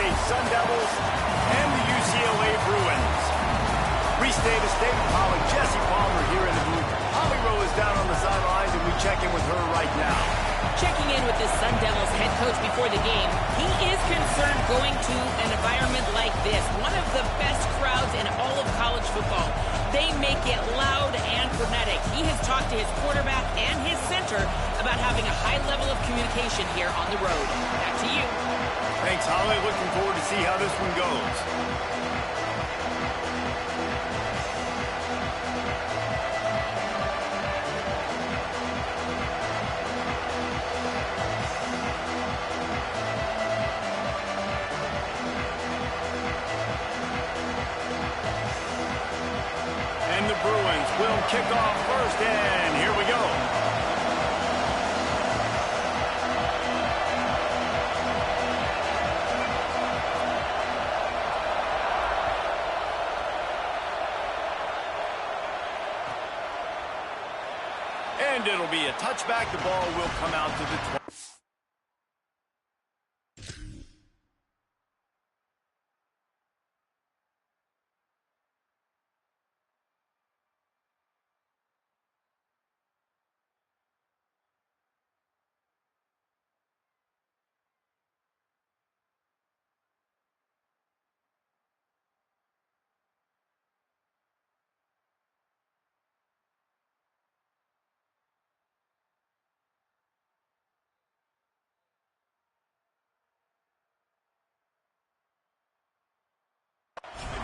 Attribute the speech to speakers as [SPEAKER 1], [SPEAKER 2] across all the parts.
[SPEAKER 1] State Sun Devils and the UCLA Bruins. Reese Davis, David Pollack, Jesse Palmer here in the booth. Holly Rowe is down on the sidelines, and we check in with her right now.
[SPEAKER 2] Checking in with the Sun Devils head coach before the game, he is concerned going to an environment like this, one of the best crowds in all of college football. They make it loud and frenetic. He has talked to his quarterback and his center about having a high level of communication here on the road. Back to you.
[SPEAKER 1] Thanks, Holly. Looking forward to see how this one goes. Will kick off first, and here we go. And it'll be a touchback. The ball will come out to the 20.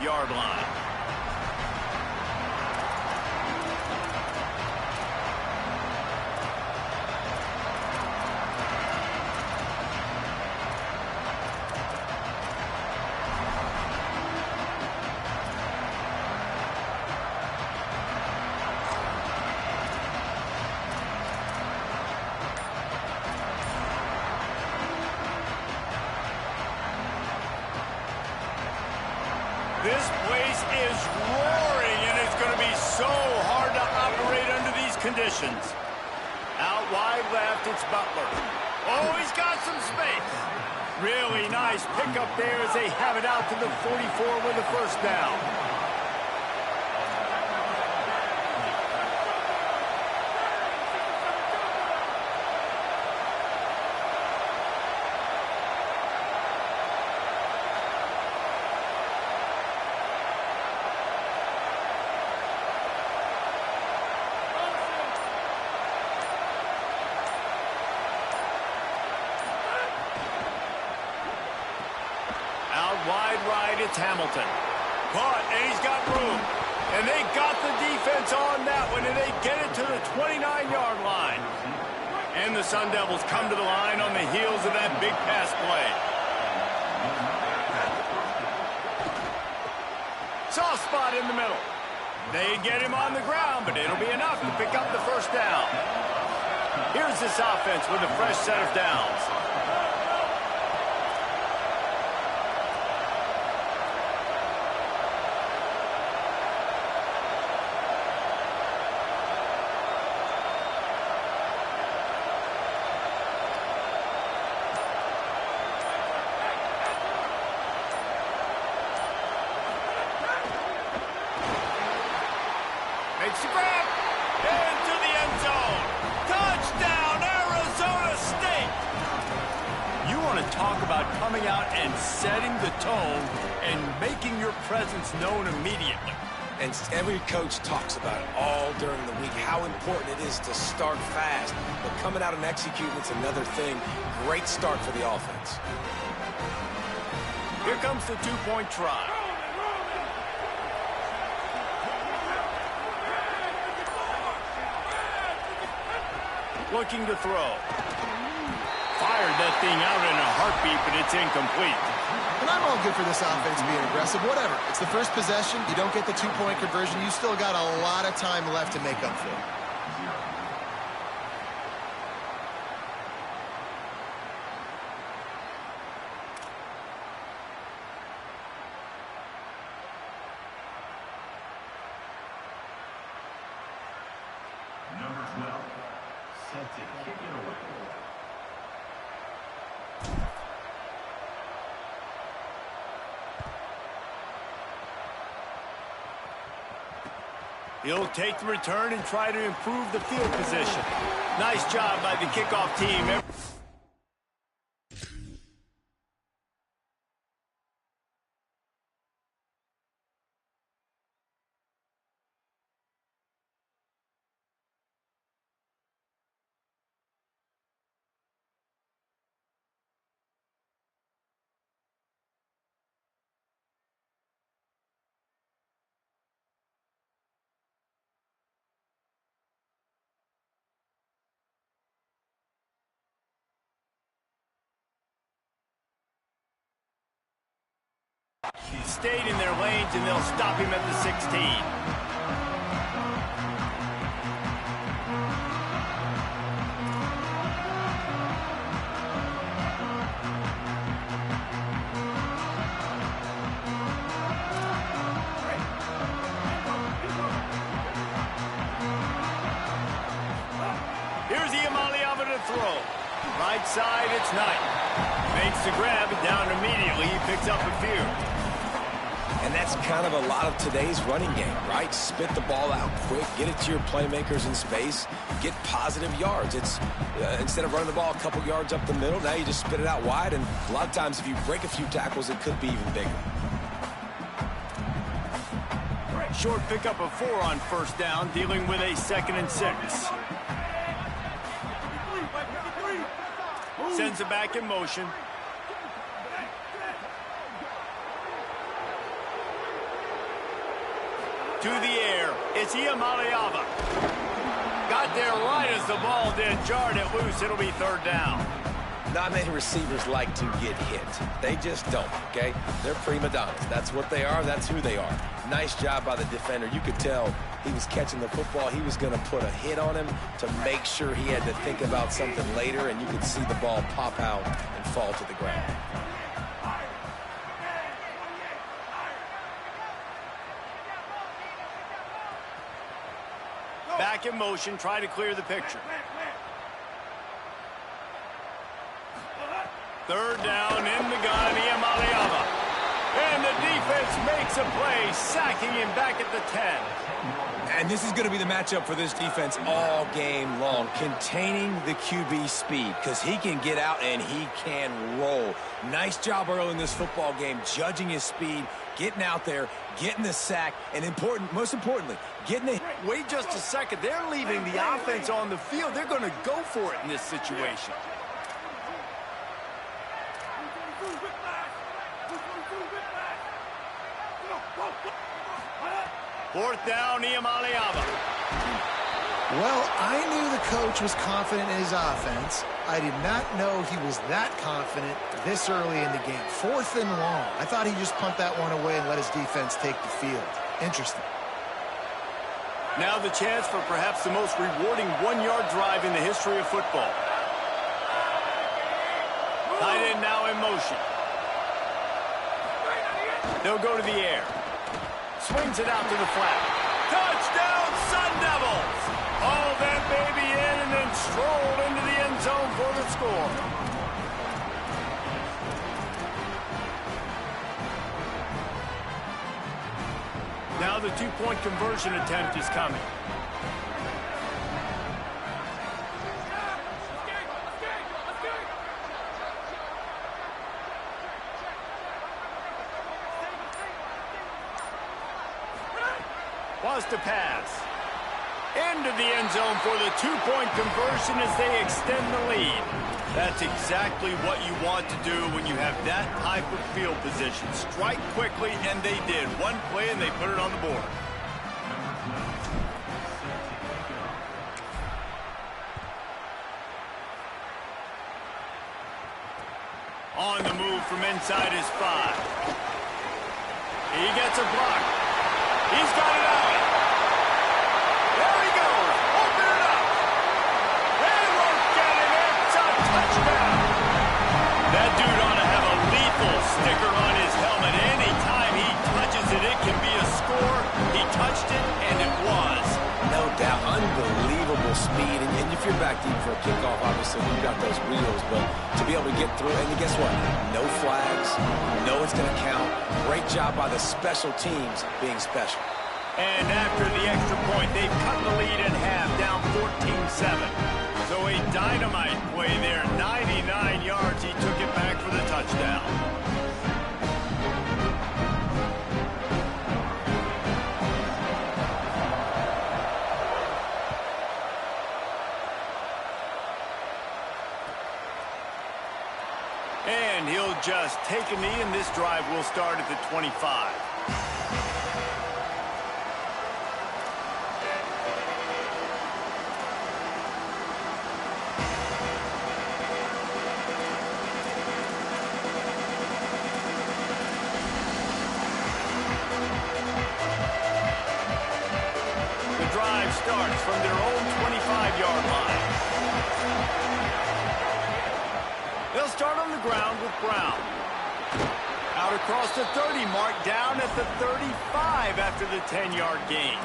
[SPEAKER 1] Yard line. This place is roaring, and it's going to be so hard to operate under these conditions. Out wide left, it's Butler. Oh, he's got some space. Really nice pickup there as they have it out to the 44 with a first down. Wide right, it's Hamilton. Caught, and he's got room. And they got the defense on that one, and they get it to the 29-yard line. And the Sun Devils come to the line on the heels of that big pass play. Soft spot in the middle. They get him on the ground, but it'll be enough to pick up the first down. Here's this offense with a fresh set of downs. Makes the grab. Into the end zone. Touchdown, Arizona State. You want to talk about coming out and setting the tone and making your presence known immediately.
[SPEAKER 3] And every coach talks about it all during the week, how important it is to start fast. But coming out and executing, it's another thing. Great start for the offense.
[SPEAKER 1] Here comes the two-point try. Looking to throw. Fired that thing out in a heartbeat, but it's incomplete.
[SPEAKER 4] And I'm all good for this offense being aggressive. Whatever. It's the first possession. You don't get the two-point conversion. You still got a lot of time left to make up for it.
[SPEAKER 5] Number 12, set to kick it away.
[SPEAKER 1] He'll take the return and try to improve the field position. Nice job by the kickoff team. He stayed in their lanes, and they'll stop him at the 16. Here's Iamaleava to throw. Right side, it's Knight. Makes the grab, and down immediately. He picks up a few.
[SPEAKER 3] And that's kind of a lot of today's running game, right? Spit the ball out quick, get it to your playmakers in space, get positive yards. It's instead of running the ball a couple yards up the middle, now you just spit it out wide, and a lot of times if you break a few tackles, it could be even bigger.
[SPEAKER 1] Short pickup of 4 on first down, dealing with a 2nd and 6. Sends it back in motion. To the air, it's Iamaleava. Got there right as the ball did, jarred it loose. It'll be 3rd down.
[SPEAKER 3] Not many receivers like to get hit. They just don't, okay? They're prima donnas. That's what they are. That's who they are. Nice job by the defender. You could tell he was catching the football. He was going to put a hit on him to make sure he had to think about something later, and you could see the ball pop out and fall to the ground.
[SPEAKER 1] Back in motion, try to clear the picture. 3rd down, in the gun, Iamaleava. And the defense makes a play, sacking him back at the 10.
[SPEAKER 3] And this is going to be the matchup for this defense all game long, containing the QB speed, because he can get out and he can roll. Nice job early in this football game, judging his speed, getting out there, getting the sack, and most importantly, getting the...
[SPEAKER 1] Wait just a second. They're leaving the offense on the field. They're going to go for it in this situation. Fourth down, Iamaleava.
[SPEAKER 4] Well, I knew the coach was confident in his offense. I did not know he was that confident this early in the game. 4th and long. I thought he'd just punt that one away and let his defense take the field. Interesting.
[SPEAKER 1] Now the chance for perhaps the most rewarding 1-yard drive in the history of football. Tight end now in motion. They'll go to the air. Swings it out to the flat. Touchdown, Sun Devils! All that baby in and then strolled into the end zone for the score. Now the 2-point conversion attempt is coming. To pass. Into the end zone for the 2-point conversion as they extend the lead. That's exactly what you want to do when you have that type of field position. Strike quickly, and they did. One play, and they put it on the board. On the move from inside his 5. He gets a block. He's got it out. There he goes. Open it up. They won't get it. It's a touchdown. That dude ought to have a lethal sticker on his helmet. Anytime he touches it, it can be a score. He touched it, and it was.
[SPEAKER 3] No doubt. Unbelievable speed. And if you're back deep for a kickoff, obviously you've got those wheels. But to be able to get through, and guess what? No flags. No, it's going to count. Great job by the special teams being special.
[SPEAKER 1] And after the extra point, they've cut the lead in half, down 14-7. So a dynamite play there, 99 yards. He took it back for the touchdown. And he'll just take a knee, and this drive will start at the 25. The drive starts from their own 25-yard line. They'll start on the ground with Brown. Out across the 30, mark down at the 35 after the 10-yard gain.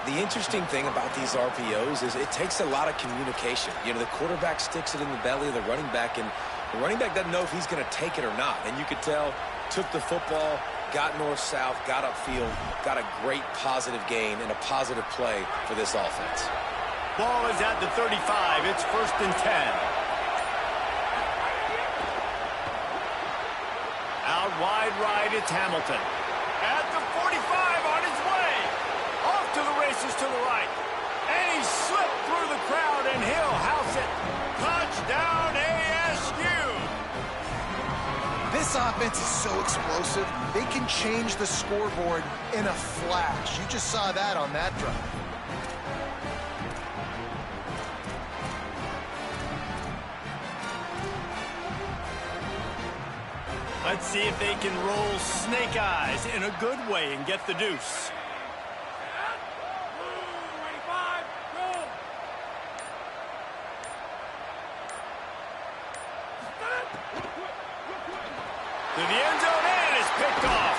[SPEAKER 3] The interesting thing about these RPOs is it takes a lot of communication. You know, the quarterback sticks it in the belly of the running back, and the running back doesn't know if he's going to take it or not. And you could tell, took the football, got north-south, got upfield, got a great positive gain and a positive play for this offense.
[SPEAKER 1] Ball is at the 35. It's 1st and 10. Out wide right, it's Hamilton. At the 45, on his way. Off to the races to the right. And he slipped through the crowd, and he'll house it. Touchdown, ASU.
[SPEAKER 4] This offense is so explosive, they can change the scoreboard in a flash. You just saw that on that drive.
[SPEAKER 1] Let's see if they can roll snake eyes in a good way and get the deuce. To the end zone, and it's picked off.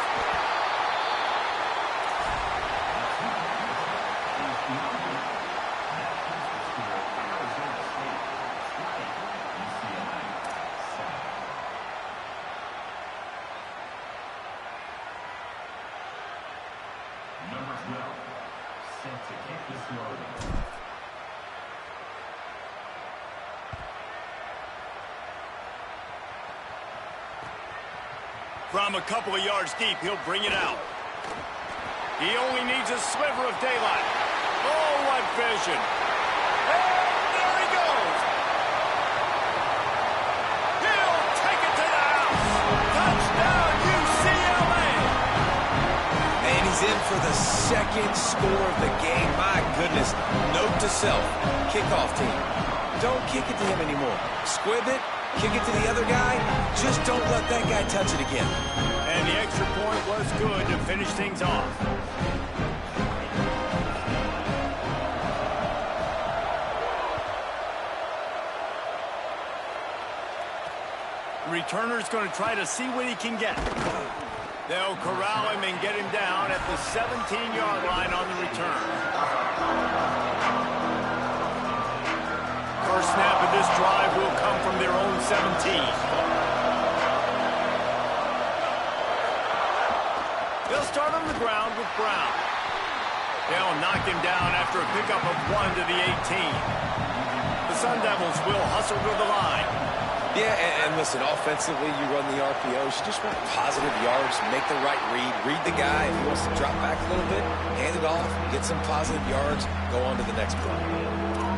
[SPEAKER 5] Number 12, set to kick this one.
[SPEAKER 1] From a couple of yards deep, he'll bring it out. He only needs a sliver of daylight. Oh, what vision. And there he goes. He'll take it to the house. Touchdown, UCLA.
[SPEAKER 3] And he's in for the second score of the game. My goodness. Note to self, kickoff team. Don't kick it to him anymore. Squib it, kick it to the other guy. Just don't let that guy touch it again.
[SPEAKER 1] And the extra point was good to finish things off. Returner's going to try to see what he can get. They'll corral him and get him down at the 17-yard line on the return. First snap of this drive will come from their own 17. They'll start on the ground with Brown. They'll knock him down after a pickup of 1 to the 18. The Sun Devils will hustle to the line.
[SPEAKER 3] Yeah, and listen, offensively, you run the RPOs. You just want positive yards, make the right read the guy. If he wants to drop back a little bit, hand it off, get some positive yards, go on to the next play.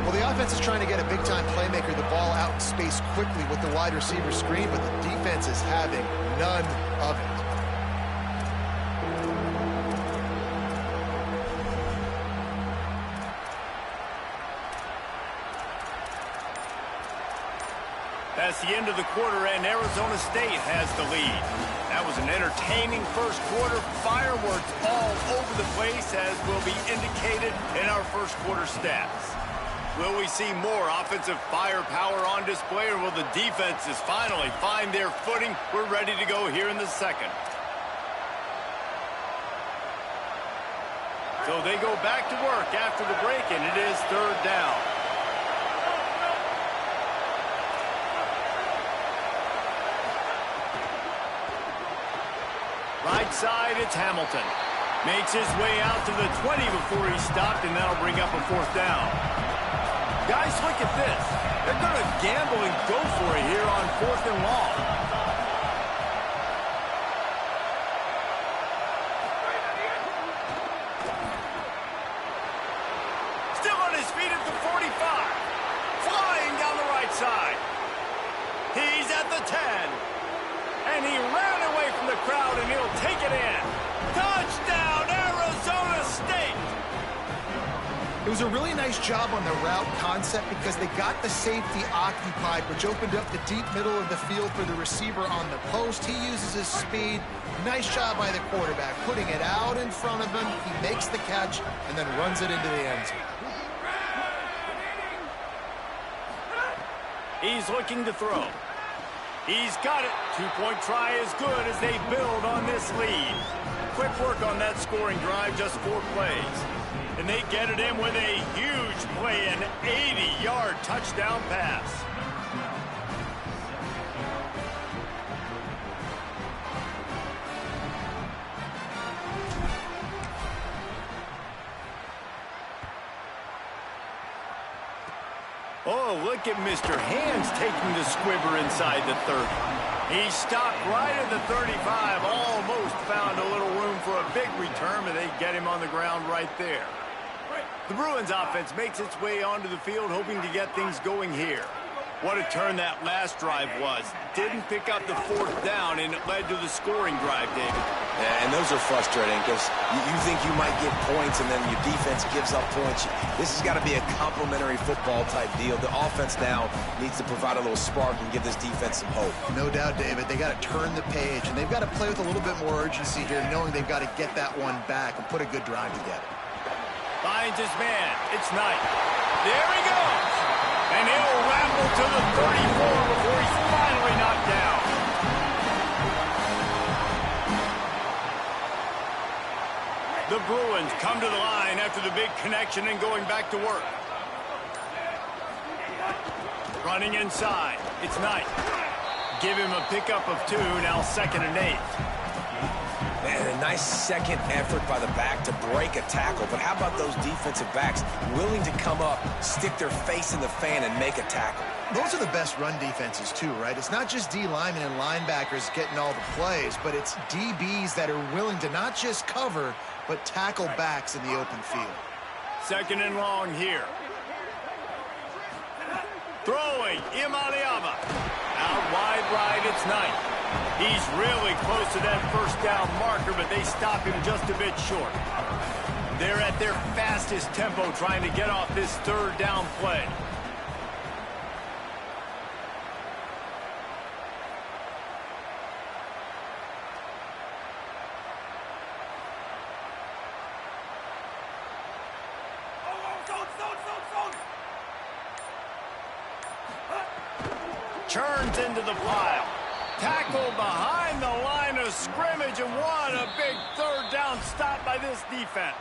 [SPEAKER 4] Well, the offense is trying to get a big-time playmaker the ball out in space quickly with the wide receiver screen, but the defense is having none of it.
[SPEAKER 1] That's the end of the quarter, and Arizona State has the lead. That was an entertaining first quarter. Fireworks all over the place, as will be indicated in our first quarter stats. Will we see more offensive firepower on display, or will the defenses finally find their footing? We're ready to go here in the second. So they go back to work after the break, and it is third down. Right side, it's Hamilton. Makes his way out to the 20 before he stopped, and that'll bring up a 4th down. Guys, look at this. They're going to gamble and go for it here on 4th and long. Still on his feet at the 45. Flying down the right side. He's at the 10. And he ran away from the crowd, and he'll take it in. Touchdown, Arizona State!
[SPEAKER 4] It was a really nice job on the route concept because they got the safety occupied, which opened up the deep middle of the field for the receiver on the post. He uses his speed. Nice job by the quarterback, putting it out in front of him. He makes the catch and then runs it into the end zone.
[SPEAKER 1] He's looking to throw. He's got it. 2-point try is good as they build on this lead. Quick work on that scoring drive, just 4 plays. And they get it in with a huge play, an 80-yard touchdown pass. Oh, look at Mr. Hands taking the squibber inside the 30. He stopped right at the 35, almost found a little room for a big return, but they get him on the ground right there. The Bruins offense makes its way onto the field, hoping to get things going here. What a turn that last drive was. Didn't pick up the 4th down, and it led to the scoring drive, David.
[SPEAKER 3] Yeah, and those are frustrating because you think you might get points and then your defense gives up points. This has got to be a complementary football type deal. The offense now needs to provide a little spark and give this defense some hope.
[SPEAKER 4] No doubt, David. They got to turn the page, and they've got to play with a little bit more urgency here, knowing they've got to get that one back and put a good drive together.
[SPEAKER 1] Finds his man. It's Knight. There he goes. And he'll ramble to the 34 before he's finally knocked down. The Bruins come to the line after the big connection and going back to work. Running inside. It's Knight. Give him a pickup of 2, now 2nd and 8.
[SPEAKER 3] Man, a nice second effort by the back to break a tackle. But how about those defensive backs willing to come up, stick their face in the fan, and make a tackle?
[SPEAKER 4] Those are the best run defenses, too, right? It's not just D linemen and linebackers getting all the plays, but it's DBs that are willing to not just cover, but tackle backs in the open field.
[SPEAKER 1] 2nd and long here. Throwing, Imaliava. Out wide right, it's Knight. He's really close to that 1st down marker, but they stop him just a bit short. They're at their fastest tempo trying to get off this 3rd down play. Turns into the pile. Tackle behind the line of scrimmage, and what a big 3rd down stop by this defense.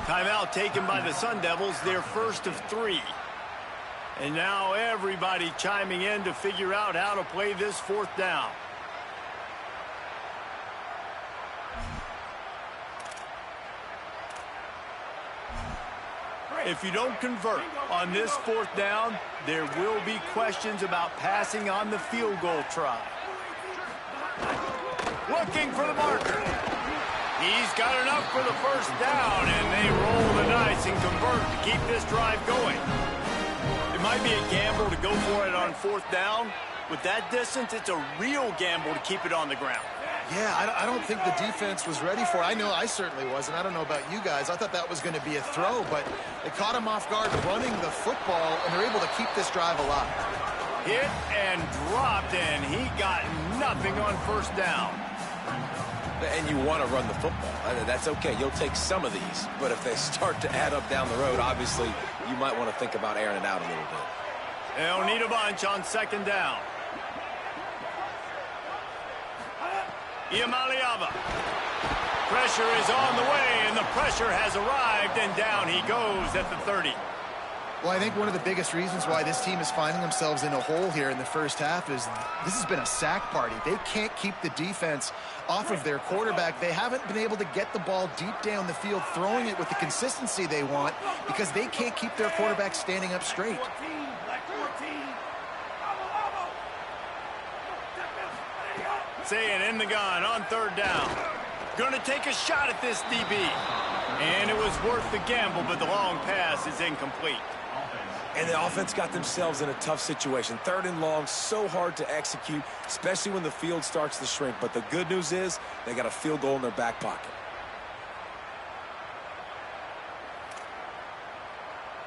[SPEAKER 1] Timeout taken by the Sun Devils, their 1st of 3. And now everybody chiming in to figure out how to play this 4th down. If you don't convert on this 4th down, there will be questions about passing on the field goal try. Looking for the marker. He's got enough for the 1st down, and they roll the dice and convert to keep this drive going. It might be a gamble to go for it on 4th down. With that distance, it's a real gamble to keep it on the ground.
[SPEAKER 4] Yeah, I don't think the defense was ready for it. I know I certainly wasn't. I don't know about you guys. I thought that was going to be a throw, but they caught him off guard running the football, and they're able to keep this drive alive.
[SPEAKER 1] Hit and dropped, and he got nothing on 1st down.
[SPEAKER 3] And you want to run the football. That's okay. You'll take some of these. But if they start to add up down the road, obviously, you might want to think about airing it out a little bit.
[SPEAKER 1] They'll need a bunch on 2nd down. Imaliava. Pressure is on the way, and the pressure has arrived, and down he goes at the 30.
[SPEAKER 4] Well, I think one of the biggest reasons why this team is finding themselves in a hole here in the first half is this has been a sack party. They can't keep the defense off of their quarterback. They haven't been able to get the ball deep down the field, throwing it with the consistency they want because they can't keep their quarterback standing up straight.
[SPEAKER 1] Saying in the gun on third down. Going to take a shot at this DB. And it was worth the gamble, but the long pass is incomplete.
[SPEAKER 3] And the offense got themselves in a tough situation. Third and long, so hard to execute, especially when the field starts to shrink. But the good news is they got a field goal in their back pocket.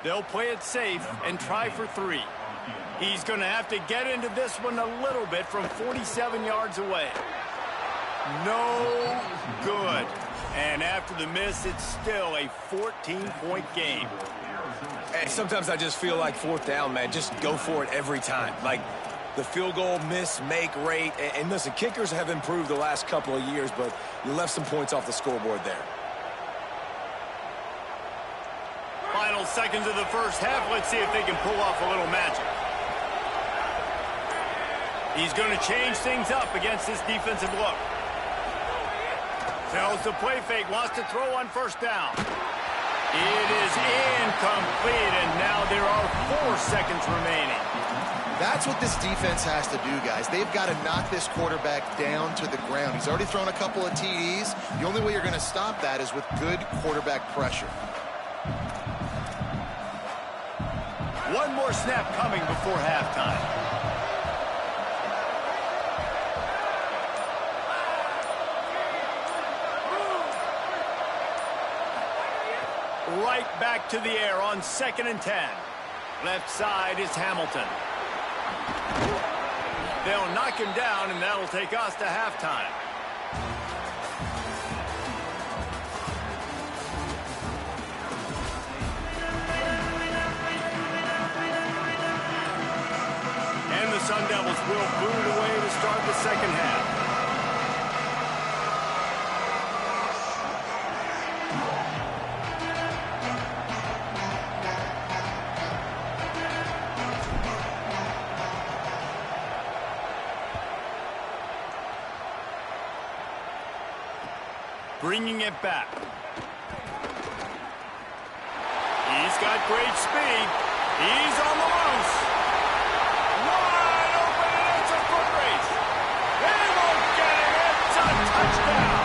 [SPEAKER 1] They'll play it safe and try for 3. He's going to have to get into this one a little bit from 47 yards away. No good. And after the miss, it's still a 14-point game.
[SPEAKER 3] Hey, sometimes I just feel like fourth down, man. Just go for it every time. Like the field goal miss, make rate. And listen, kickers have improved the last couple of years, but you left some points off the scoreboard there.
[SPEAKER 1] Final seconds of the first half. Let's see if they can pull off a little magic. He's going to change things up against this defensive look. Tells the play fake, wants to throw on first down. It is incomplete, and now there are 4 seconds remaining.
[SPEAKER 4] That's what this defense has to do, guys. They've got to knock this quarterback down to the ground. He's already thrown a couple of TDs. The only way you're going to stop that is with good quarterback pressure.
[SPEAKER 1] One more snap coming before halftime. Right back to the air on 2nd and 10. Left side is Hamilton. They'll knock him down, and that'll take us to halftime. And the Sun Devils will boot it away to start the second half. Bringing it back. He's got great speed. He's on the loose. Wide open, and it's a foot race. They won't get it. It's a touchdown.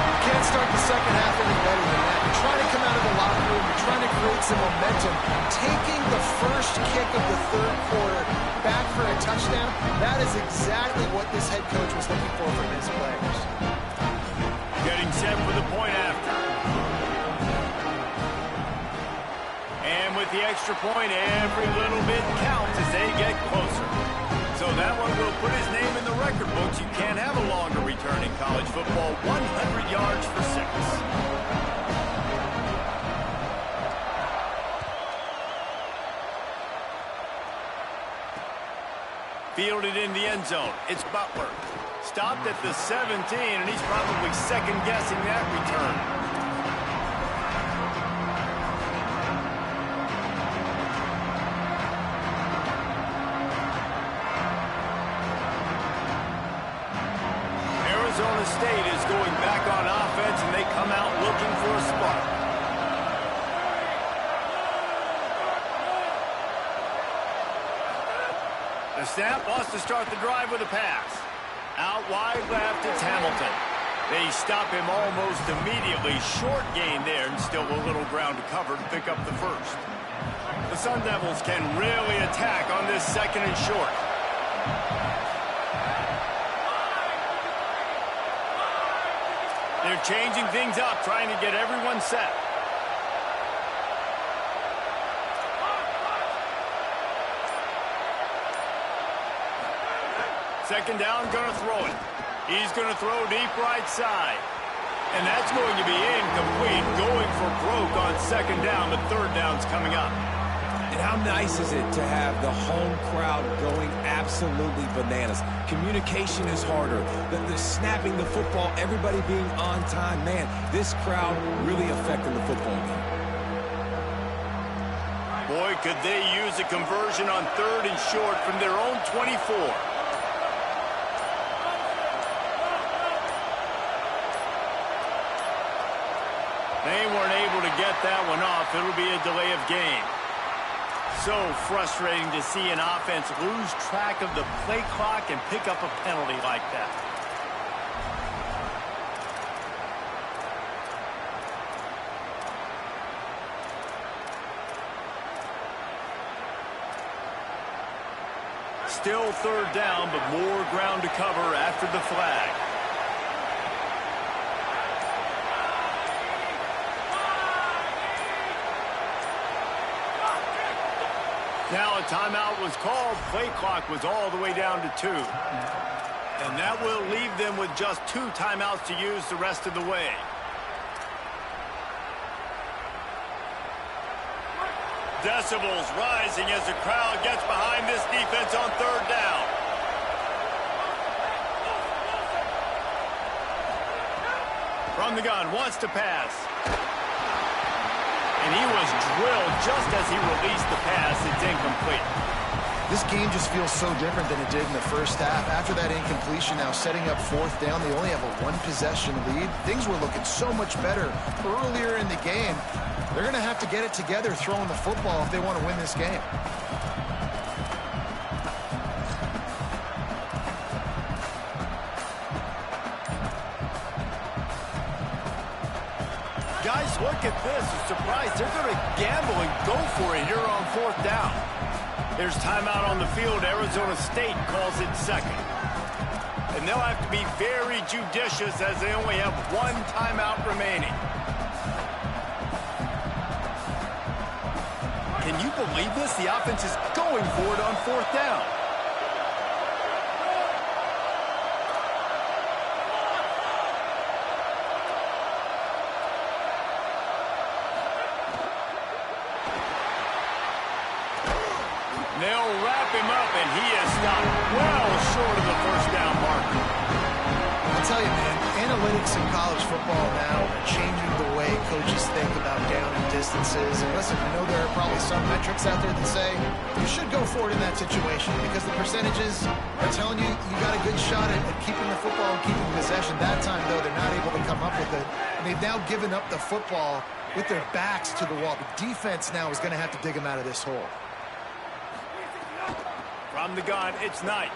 [SPEAKER 4] You can't start the second half any better than that. You're trying to come out of the locker room. You're trying to create some momentum. Taking the first kick of the third quarter back for a touchdown, that is exactly what this head coach was looking for from his players.
[SPEAKER 1] Getting set for the point after. And with the extra point, every little bit counts as they get closer. So that one will put his name in the record books. You can't have a longer return in college football. 100 yards for 6. Fielded in the end zone. It's Butler. Stopped at the 17, and he's probably second-guessing that return. Arizona State is going back on offense, and they come out looking for a spark. The snap wants to start the drive with a pass. Out wide left, it's Hamilton. They stop him almost immediately. Short gain there, and still a little ground to cover to pick up the first. The Sun Devils can really attack on this 2nd and short. They're changing things up, trying to get everyone set. Second down, going to throw it. He's going to throw deep right side. And that's going to be incomplete. Going for broke on 2nd down, but 3rd down's coming up.
[SPEAKER 3] And how nice is it to have the home crowd going absolutely bananas? Communication is harder. The snapping the football, everybody being on time. Man, this crowd really affecting the football game.
[SPEAKER 1] Boy, could they use a conversion on 3rd and short from their own 24. They weren't able to get that one off. It'll be a delay of game. So frustrating to see an offense lose track of the play clock and pick up a penalty like that. Still 3rd down, but more ground to cover after the flag. Now a timeout was called. Play clock was all the way down to 2. And that will leave them with just 2 timeouts to use the rest of the way. Decibels rising as the crowd gets behind this defense on 3rd down. From the gun, wants to pass. And he was drilled just as he released the pass. It's incomplete.
[SPEAKER 4] This game just feels so different than it did in the first half. After that incompletion, now setting up 4th down, they only have a 1-possession lead. Things were looking so much better earlier in the game. They're going to have to get it together throwing the football if they want to win this game.
[SPEAKER 1] Guys, look at this. I'm surprised they're going to gamble and go for it here on 4th down. There's timeout on the field. Arizona State calls it 2nd. And they'll have to be very judicious as they only have 1 timeout remaining. Can you believe this? The offense is going for it on 4th down. They'll wrap him up, and he is stopped well short of the 1st down marker.
[SPEAKER 4] I'll tell you, man, analytics in college football now are changing the way coaches think about down and distances. And listen, I know there are probably some metrics out there that say you should go for it in that situation because the percentages are telling you you got a good shot at keeping the football and keeping possession. That time, though, they're not able to come up with it. And they've now given up the football with their backs to the wall. The defense now is going to have to dig them out of this hole.
[SPEAKER 1] From the gun, it's Knight.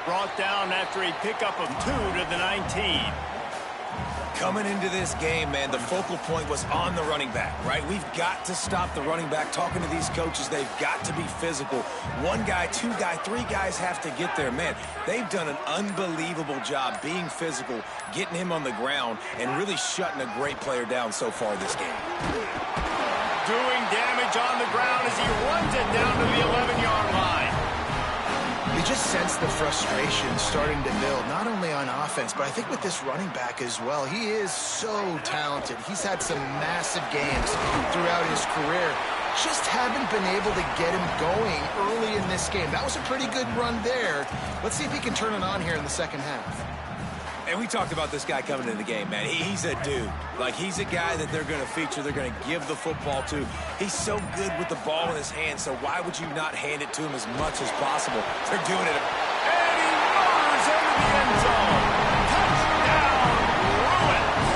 [SPEAKER 1] Brought down after a pickup of 2 to the 19.
[SPEAKER 3] Coming into this game, man, the focal point was on the running back, right? We've got to stop the running back. Talking to these coaches, they've got to be physical. 1 guy, 2 guy, 3 guys have to get there. Man, they've done an unbelievable job being physical, getting him on the ground, and really shutting a great player down so far this game.
[SPEAKER 1] Doing damage on the ground as he runs it down to the 11-yard line.
[SPEAKER 4] You just sense the frustration starting to build, not only on offense, but I think with this running back as well. He is so talented. He's had some massive games throughout his career. Just haven't been able to get him going early in this game. That was a pretty good run there. Let's see if he can turn it on here in the second half.
[SPEAKER 3] And we talked about this guy coming into the game, man. He's a dude. Like, he's a guy that they're going to feature. They're going to give the football to. He's so good with the ball in his hand, so why would you not hand it to him as much as possible? They're doing it.
[SPEAKER 1] And he motors into the end zone. Touchdown, Bruins.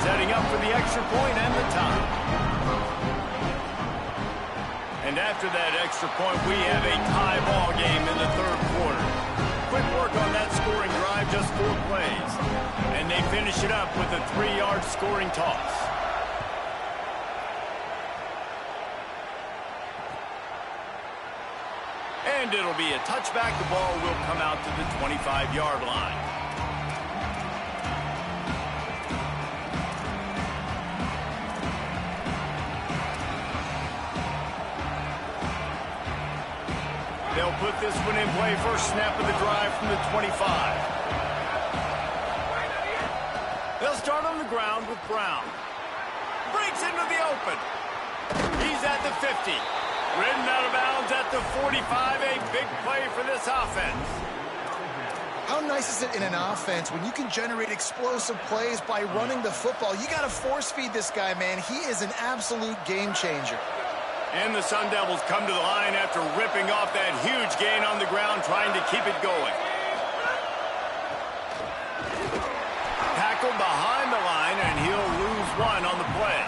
[SPEAKER 1] Setting up for the extra point and the time. And after that extra point, we have a tie ball game in the 3rd quarter. Quick work on that scoring drive, just 4 plays. And they finish it up with a 3-yard scoring toss. And it'll be a touchback. The ball will come out to the 25-yard line. They'll put this one in play. First snap of the drive from the 25. They'll start on the ground with Brown. Breaks into the open. He's at the 50. Ridden out of bounds at the 45. A big play for this offense.
[SPEAKER 4] How nice is it in an offense when you can generate explosive plays by running the football? You got to force-feed this guy, man. He is an absolute game changer.
[SPEAKER 1] And the Sun Devils come to the line after ripping off that huge gain on the ground, trying to keep it going. Tackled behind the line, and he'll lose one on the play.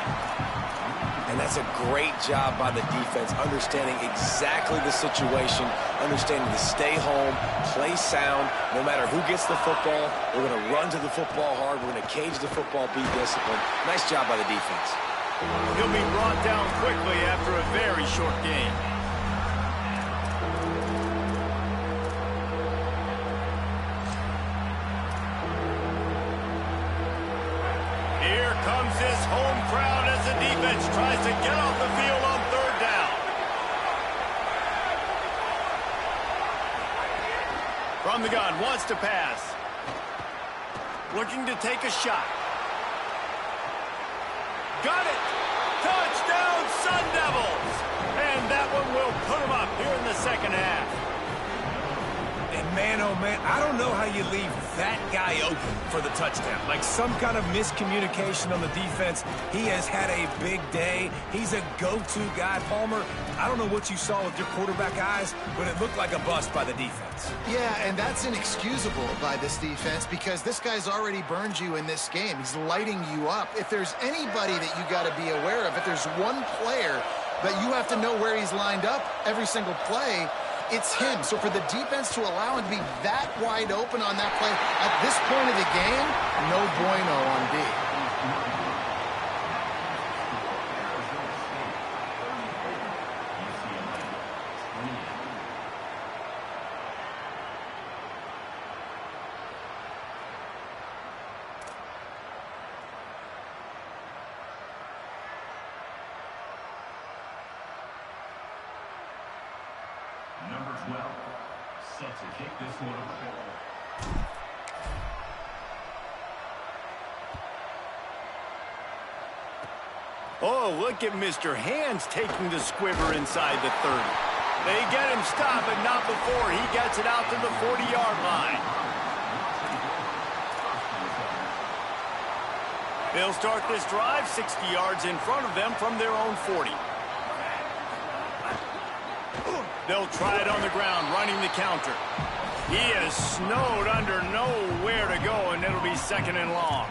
[SPEAKER 3] And that's a great job by the defense, understanding exactly the situation, understanding to stay home, play sound. No matter who gets the football, we're going to run to the football hard. We're going to cage the football, be disciplined. Nice job by the defense.
[SPEAKER 1] He'll be brought down quickly after a very short game. Here comes this home crowd as the defense tries to get off the field on third down. From the gun, wants to pass. Looking to take a shot. Got it! Touchdown, Sun Devils! And that one will put them up here in the second half.
[SPEAKER 6] And man, oh man, I don't know how you leave that guy open for the touchdown. Like some kind of miscommunication on the defense. He has had a big day. He's a go-to guy. Palmer, I don't know what you saw with your quarterback eyes, but it looked like a bust by the defense.
[SPEAKER 4] Yeah, and that's inexcusable by this defense because this guy's already burned you in this game. He's lighting you up. If there's anybody that you got to be aware of, if there's one player that you have to know where he's lined up every single play, it's him. So for the defense to allow him to be that wide open on that play at this point of the game, no bueno on D.
[SPEAKER 5] Number 12, set to kick this one.
[SPEAKER 1] Oh, look at Mr. Hands taking the squiver inside the 30. They get him stopped, but not before he gets it out to the 40-yard line. They'll start this drive 60 yards in front of them from their own 40. They'll try it on the ground, running the counter. He is snowed under, nowhere to go, and it'll be second and long.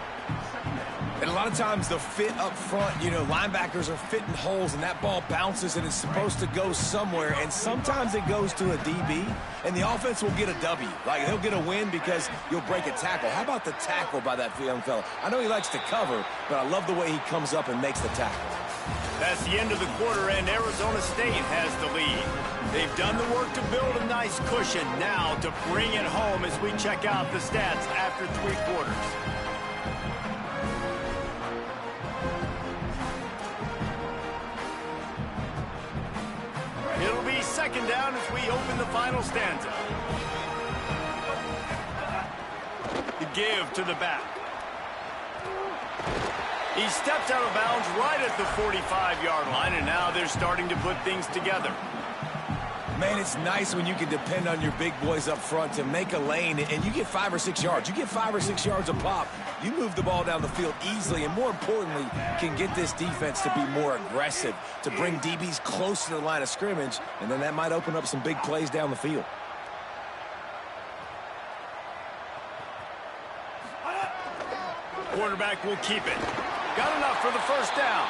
[SPEAKER 6] And a lot of times the fit up front, you know, linebackers are fitting holes and that ball bounces and it's supposed to go somewhere. And sometimes it goes to a DB and the offense will get a W. Like they'll get a win because you'll break a tackle. How about the tackle by that young fella? I know he likes to cover, but I love the way he comes up and makes the tackle.
[SPEAKER 1] That's the end of the quarter, and Arizona State has the lead. They've done the work to build a nice cushion. Now to bring it home as we check out the stats after 3 quarters. It'll be second down as we open the final stanza. The give to the back. He steps out of bounds right at the 45-yard line, and now they're starting to put things together.
[SPEAKER 6] Man, it's nice when you can depend on your big boys up front to make a lane, and you get 5 or 6 yards. You get 5 or 6 yards a pop. You move the ball down the field easily, and more importantly, can get this defense to be more aggressive, to bring DBs close to the line of scrimmage, and then that might open up some big plays down the field.
[SPEAKER 1] Quarterback will keep it. Got enough for the first down.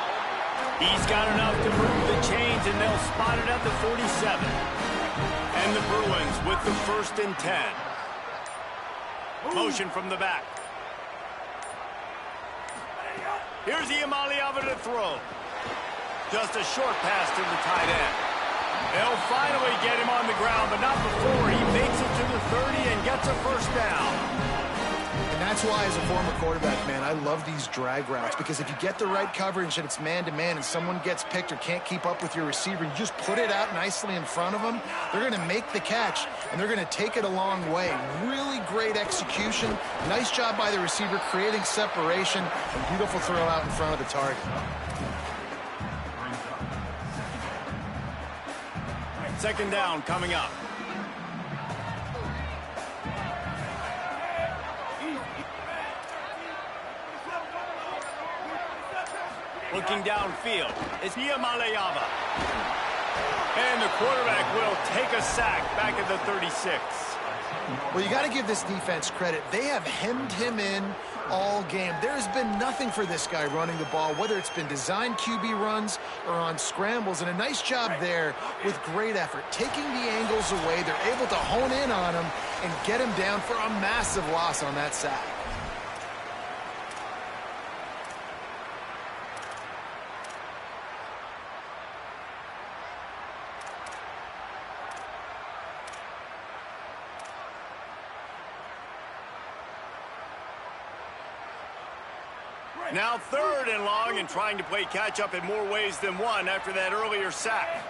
[SPEAKER 1] He's got enough to move the chains, and they'll spot it at the 47. And the Bruins with the 1st and 10. Motion from the back. Here's Iamaleava to throw. Just a short pass to the tight end. They'll finally get him on the ground, but not before he makes it to the 30 and gets a first down.
[SPEAKER 4] And that's why, as a former quarterback, man, I love these drag routes because if you get the right coverage and it's man-to-man and someone gets picked or can't keep up with your receiver, you just put it out nicely in front of them, they're going to make the catch, and they're going to take it a long way. Really great execution. Nice job by the receiver creating separation. And beautiful throw out in front of the target.
[SPEAKER 1] Second down coming up. Looking downfield, it's Iamaleava. And the quarterback will take a sack back at the 36.
[SPEAKER 4] Well, you got to give this defense credit. They have hemmed him in all game. There has been nothing for this guy running the ball, whether it's been designed QB runs or on scrambles, and a nice job there with great effort. Taking the angles away, they're able to hone in on him and get him down for a massive loss on that sack.
[SPEAKER 1] Now 3rd and long and trying to play catch-up in more ways than one after that earlier sack.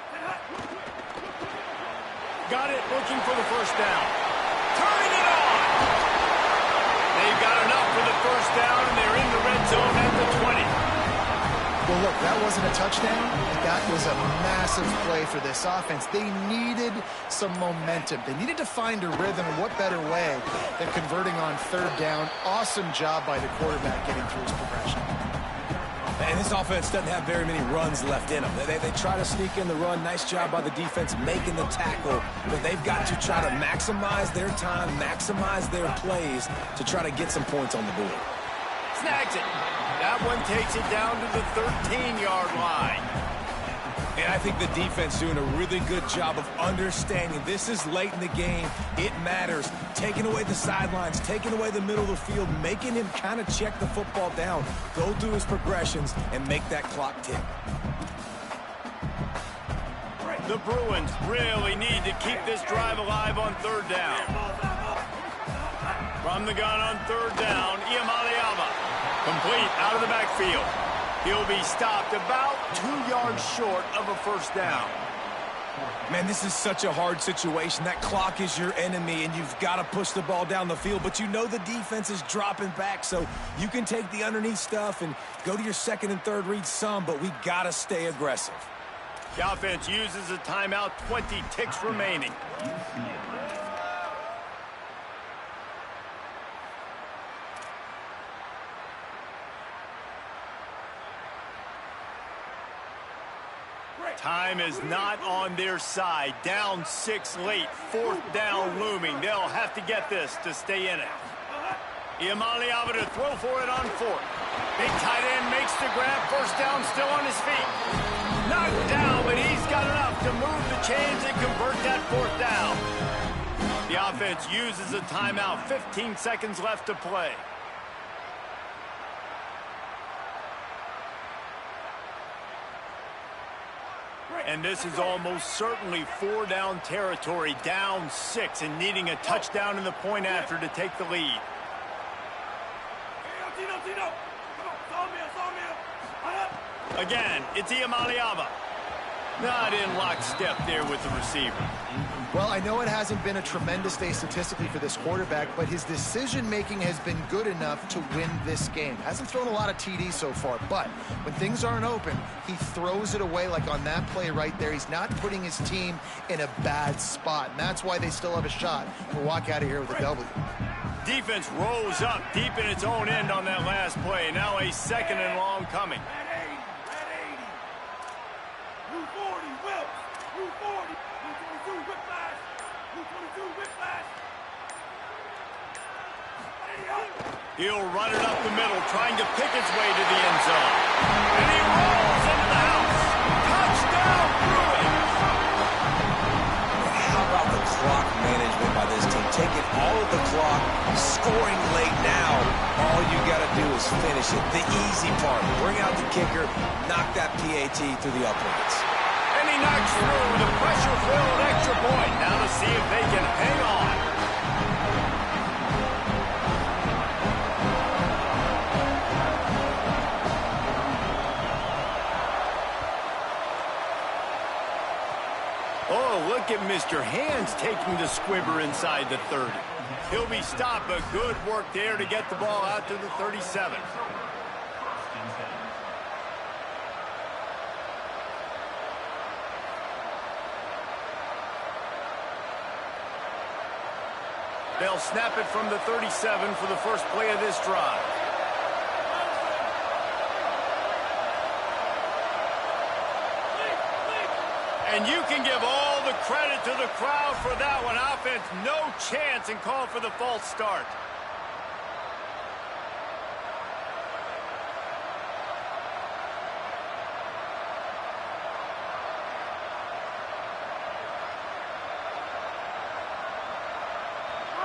[SPEAKER 1] Got it, looking for the first down. Turning it on! They've got enough for the first down, and they're in the red zone at the 20.
[SPEAKER 4] Well, look, that wasn't a touchdown, but that was a massive play for this offense. They needed some momentum. They needed to find a rhythm, and what better way than converting on 3rd down. Awesome job by the quarterback getting through his progression.
[SPEAKER 6] And this offense doesn't have very many runs left in them. They try to sneak in the run. Nice job by the defense making the tackle, but they've got to try to maximize their time, maximize their plays to try to get some points on the board.
[SPEAKER 1] Snags it. That one takes it down to the 13-yard line.
[SPEAKER 6] And I think the defense doing a really good job of understanding this is late in the game. It matters. Taking away the sidelines, taking away the middle of the field, making him kind of check the football down, go through his progressions, and make that clock tick.
[SPEAKER 1] The Bruins really need to keep this drive alive on 3rd down. From the gun on 3rd down, Iamaleava. Complete out of the backfield. He'll be stopped about 2 yards short of a first down.
[SPEAKER 6] Man, this is such a hard situation. That clock is your enemy, and you've got to push the ball down the field. But you know the defense is dropping back, so you can take the underneath stuff and go to your 2nd and 3rd read some, but we got to stay aggressive.
[SPEAKER 1] The offense uses a timeout, 20 ticks remaining. Time is not on their side. Down 6 late. 4th down looming. They'll have to get this to stay in it. Iamaleava to throw for it on 4th. Big tight end makes the grab. First down, still on his feet. Knocked down, but he's got enough to move the chains and convert that 4th down. The offense uses a timeout. 15 seconds left to play. And this is almost certainly 4-down territory, down 6, and needing a touchdown in the point after to take the lead. Again, it's Iamaleava. Not in lockstep there with the receiver.
[SPEAKER 4] Well, I know it hasn't been a tremendous day statistically for this quarterback, but his decision-making has been good enough to win this game. Hasn't thrown a lot of TDs so far, but when things aren't open, he throws it away like on that play right there. He's not putting his team in a bad spot, and that's why they still have a shot to walk out of here with a W.
[SPEAKER 1] Defense rose up deep in its own end on that last play. Now a 2nd and long coming. He'll run it up the middle, trying to pick his way to the end zone. And he rolls into the house. Touchdown, Bruins!
[SPEAKER 6] How about the clock management by this team? Taking all of the clock, scoring late now. All you got to do is finish it. The easy part. Bring out the kicker, knock that PAT through the uprights.
[SPEAKER 1] And he knocks through the pressure-filled extra point. Now to see if they can hang on. Oh, look at Mr. Hands taking the squibber inside the 30. He'll be stopped, but good work there to get the ball out to the 37. They'll snap it from the 37 for the first play of this drive. And you can give all the credit to the crowd for that one. Offense, no chance, and call for the false start.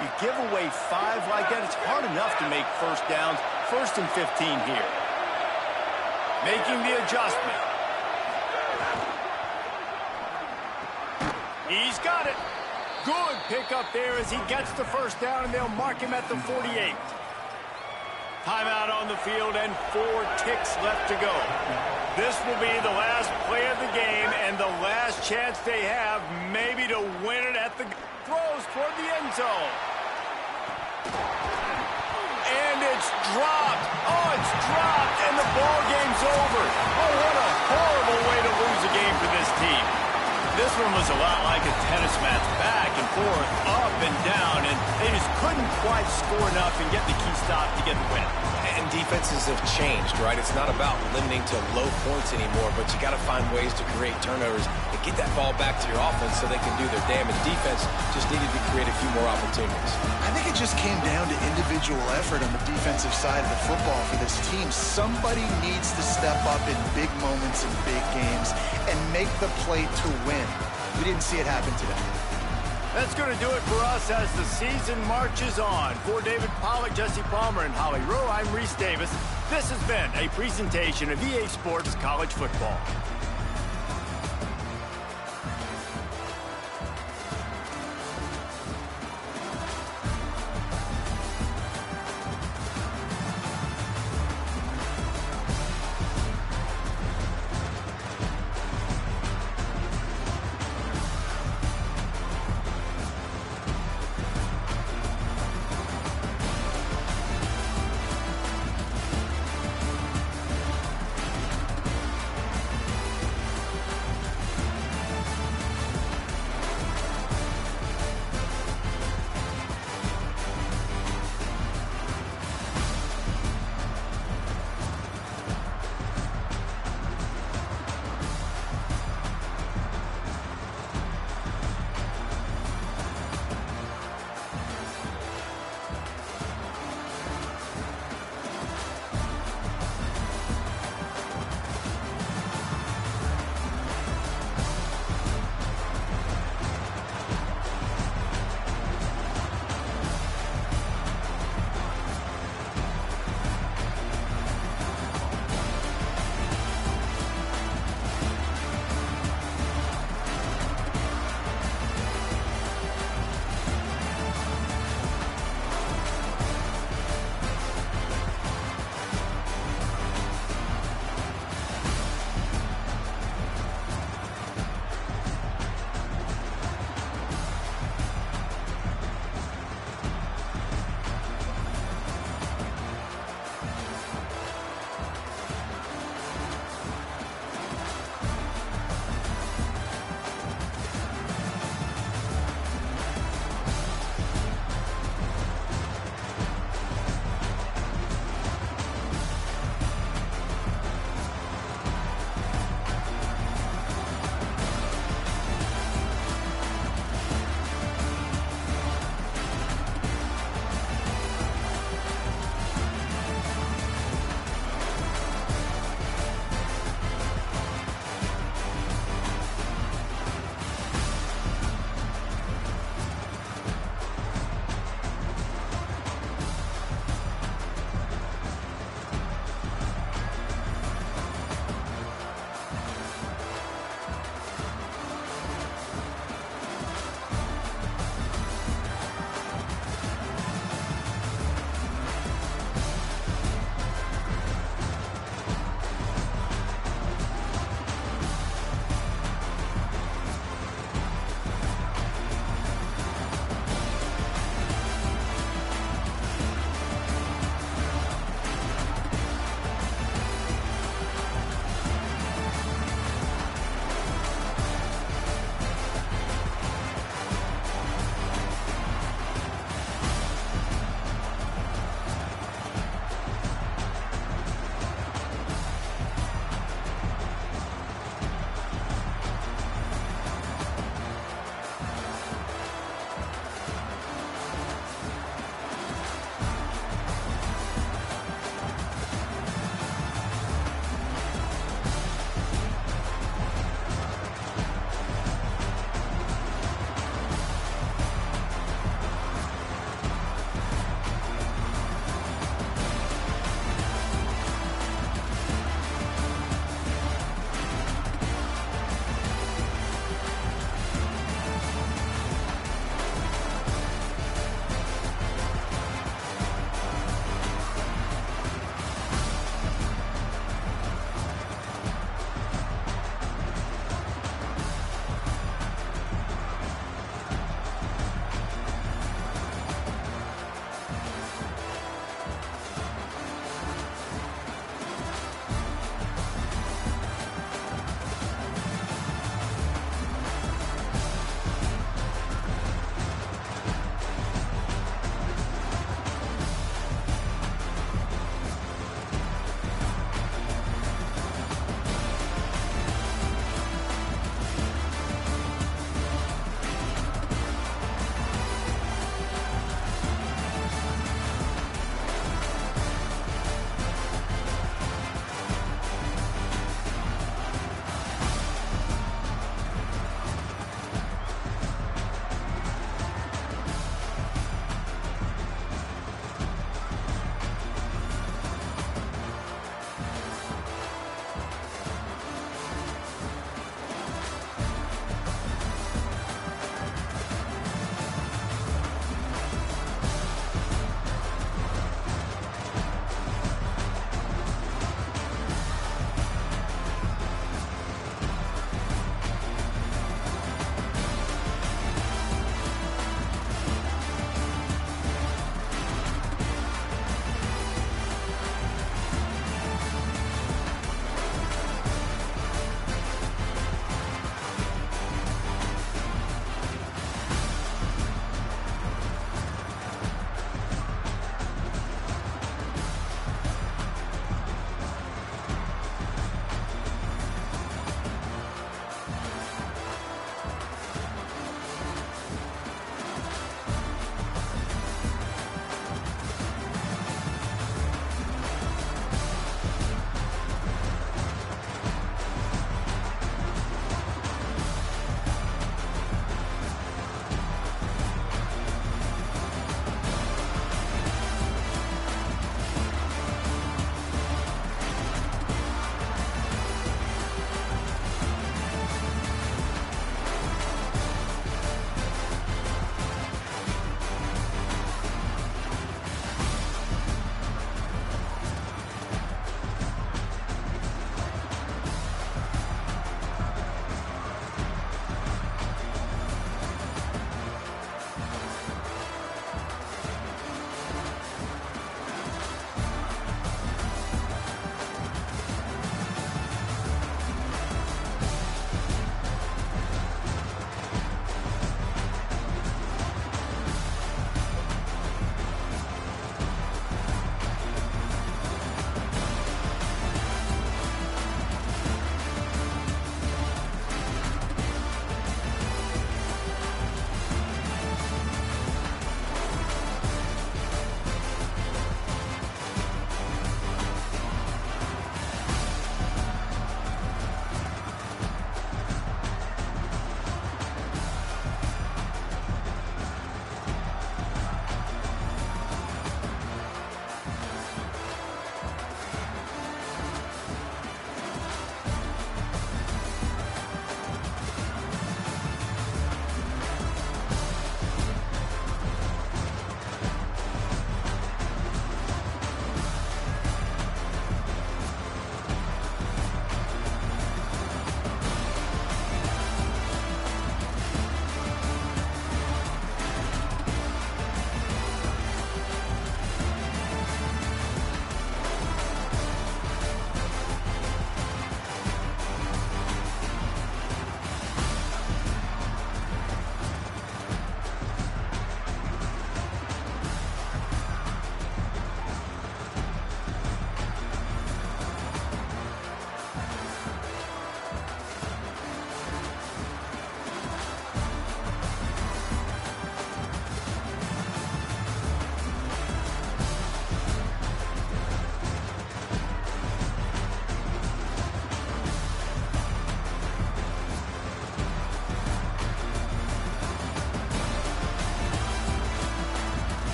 [SPEAKER 1] You give away 5 like that, it's hard enough to make first downs. 1st and 15 here. Making the adjustment. He's got it. Good pickup there as he gets the first down, and they'll mark him at the 48. Timeout on the field and 4 ticks left to go. This will be the last play of the game and the last chance they have maybe to win it at the throws toward the end zone. And it's dropped. Oh, it's dropped, and the ball game's over. Oh, what a horrible way to lose a game for this team. This one was a lot like a tennis match, back and forth, up and down, and they just couldn't quite score enough and get the key stop to get the win.
[SPEAKER 3] And defenses have changed, right? It's not about limiting to low points anymore, but you got to find ways to create turnovers and get that ball back to your offense so they can do their damage. Defense just needed to create a few more opportunities.
[SPEAKER 4] I think it just came down to individual effort on the defensive side of the football for this team. Somebody needs to step up in big moments in big games and make the play to win. We didn't see it happen today.
[SPEAKER 1] That's going to do it for us as the season marches on. For David Pollack, Jesse Palmer, and Holly Rowe, I'm Reese Davis. This has been a presentation of EA Sports College Football.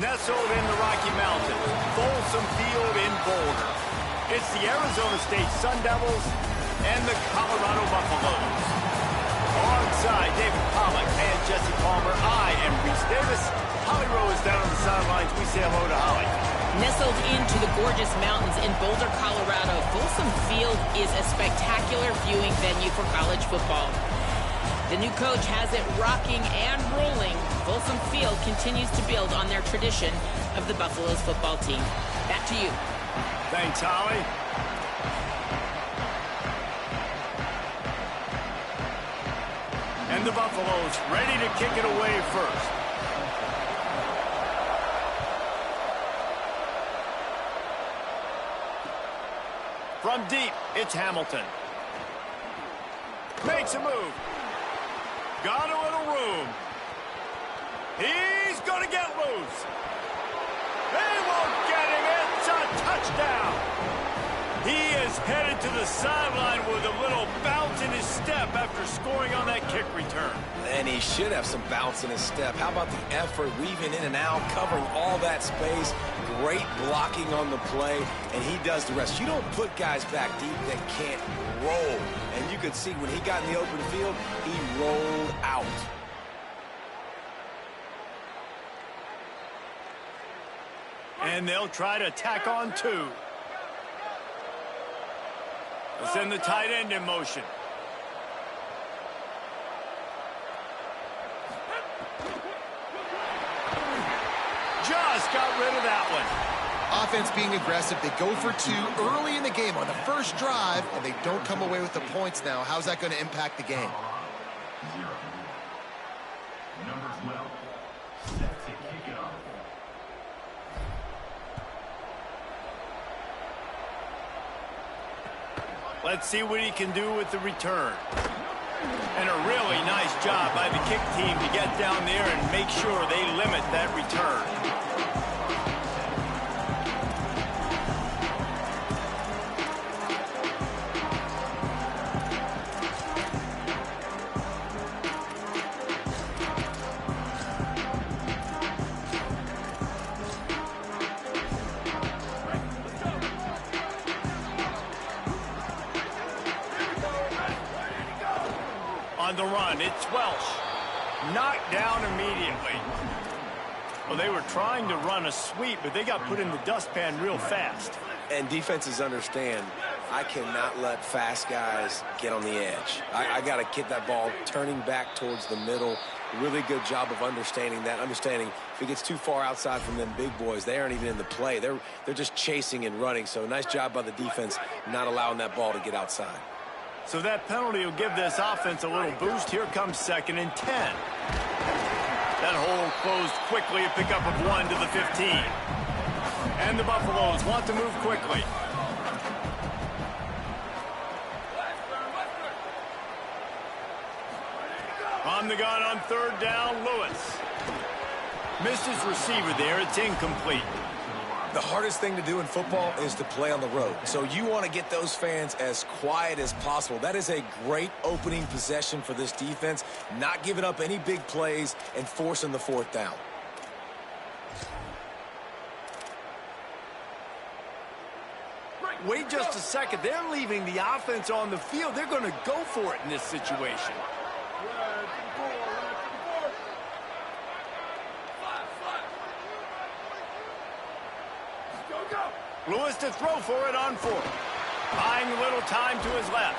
[SPEAKER 1] Nestled in the Rocky Mountains, Folsom Field in Boulder. It's the Arizona State Sun Devils and the Colorado Buffaloes. Alongside David Pollack and Jesse Palmer, I am Reese Davis. Holly Rowe is down on the sidelines. We say hello to Holly.
[SPEAKER 2] Nestled into the gorgeous mountains in Boulder, Colorado, Folsom Field is a spectacular viewing venue for college football. The new coach has it rocking and rolling. Folsom Field continues to build on their tradition of the Buffaloes football team. Back to you.
[SPEAKER 1] Thanks, Holly. And the Buffaloes ready to kick it away first. From deep, it's Hamilton. Makes a move. Got a little room. He's going to get loose. They won't get him. It's a touchdown. He is headed to the sideline with a little bounce in his step after scoring on that kick return.
[SPEAKER 3] And he should have some bounce in his step. How about the effort, weaving in and out, covering all that space. Great blocking on the play, and he does the rest. You don't put guys back deep that can't roll. And you could see when he got in the open field, he rolled out.
[SPEAKER 1] And they'll try to tack on two. They'll send the tight end in motion. Just got rid of that one.
[SPEAKER 4] Offense being aggressive. They go for two early in the game on the first drive, and they don't come away with the points now. How's that going to impact the game?
[SPEAKER 5] 0. Number 12, set to kick it off.
[SPEAKER 1] Let's see what he can do with the return. And a really nice job by the kick team to get down there and make sure they limit that return. On the run, it's Welsh. Knocked down immediately. Well, they were trying to run a sweep, but they got put in the dustpan real fast.
[SPEAKER 3] And defenses understand, I cannot let fast guys get on the edge. I got to get that ball turning back towards the middle. Really good job of understanding that. Understanding if it gets too far outside from them big boys, they aren't even in the play. They're just chasing and running. So nice job by the defense not allowing that ball to get outside.
[SPEAKER 1] So that penalty will give this offense a little boost. Here comes 2nd and 10. That hole closed quickly, a pickup of 1 to the 15. And the Buffaloes want to move quickly. On the gun on 3rd down, Lewis. Missed his receiver there. It's incomplete.
[SPEAKER 6] The hardest thing to do in football is to play on the road. So you want to get those fans as quiet as possible. That is a great opening possession for this defense, not giving up any big plays and forcing the 4th down.
[SPEAKER 1] Wait just a second. They're leaving the offense on the field. They're going to go for it in this situation. Lewis to throw for it on 4th. Buying a little time to his left.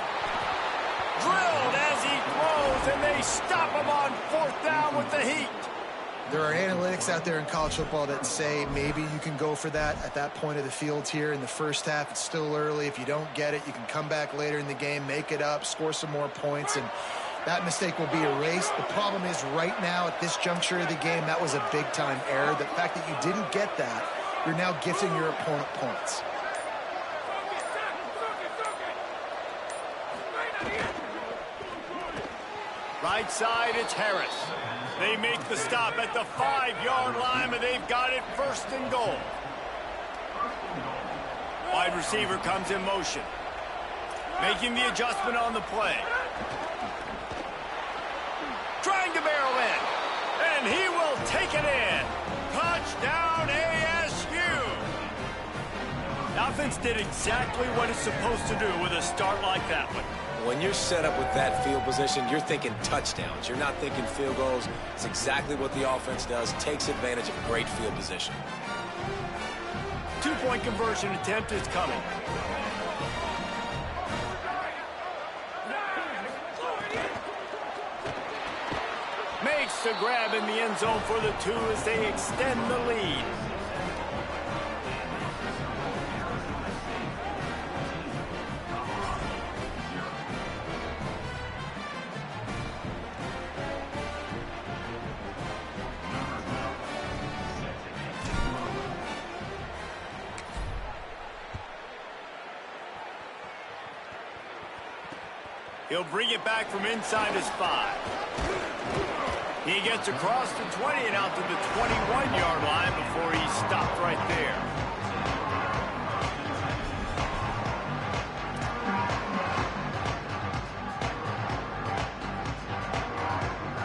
[SPEAKER 1] Drilled as he throws, and they stop him on 4th down with the heat.
[SPEAKER 4] There are analytics out there in college football that say maybe you can go for that at that point of the field here in the first half. It's still early. If you don't get it, you can come back later in the game, make it up, score some more points, and that mistake will be erased. The problem is right now at this juncture of the game, that was a big-time error. The fact that you didn't get that, you're now gifting your opponent points.
[SPEAKER 1] Right side, it's Harris. They make the stop at the 5-yard line, but they've got it 1st and goal. Wide receiver comes in motion. Making the adjustment on the play. Trying to barrel in. And he will take it in. Touchdown, offense did exactly what it's supposed to do with a start like that one.
[SPEAKER 3] When you're set up with that field position, you're thinking touchdowns. You're not thinking field goals. It's exactly what the offense does, takes advantage of great field position.
[SPEAKER 1] Two-point conversion attempt is coming. Makes the grab in the end zone for the 2 as they extend the lead. He'll bring it back from inside his 5. He gets across the 20 and out to the 21-yard line before he stopped right there.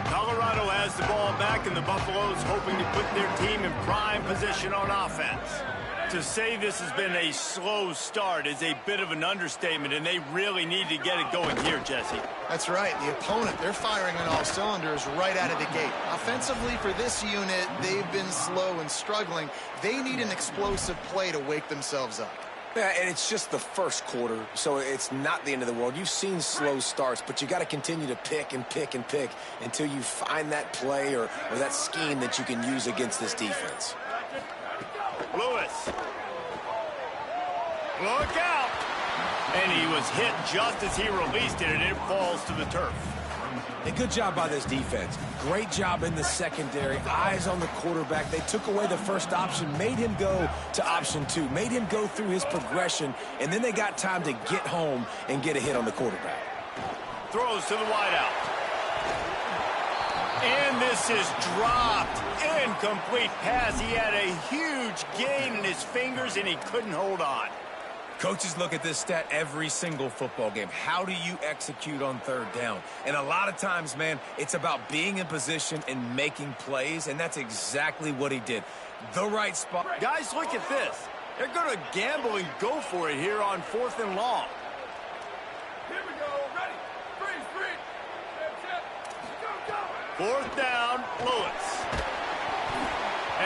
[SPEAKER 1] Colorado has the ball back, and the Buffaloes hoping to put their team in prime position on offense. To say this has been a slow start is a bit of an understatement, and they really need to get it going here, Jesse.
[SPEAKER 4] That's right. The opponent, they're firing on all cylinders right out of the gate. Offensively, for this unit, they've been slow and struggling. They need an explosive play to wake themselves up.
[SPEAKER 3] Yeah, and it's just the first quarter, so it's not the end of the world. You've seen slow starts, but you got to continue to pick and pick and pick until you find that play or that scheme that you can use against this defense.
[SPEAKER 1] Lewis. Look out. And he was hit just as he released it, and it falls to the turf.
[SPEAKER 3] A good job by this defense. Great job in the secondary. Eyes on the quarterback. They took away the first option, made him go to option 2, made him go through his progression, and then they got time to get home and get a hit on the quarterback.
[SPEAKER 1] Throws to the wideout. And this is dropped. Incomplete pass. He had a huge gain in his fingers, and he couldn't hold on.
[SPEAKER 6] Coaches look at this stat every single football game. How do you execute on third down? And a lot of times, man, it's about being in position and making plays, and that's exactly what he did. The right spot.
[SPEAKER 1] Guys, look at this. They're going to gamble and go for it here on 4th and long.
[SPEAKER 7] Here we go. Ready. Freeze. Go.
[SPEAKER 1] 4th down, Lewis.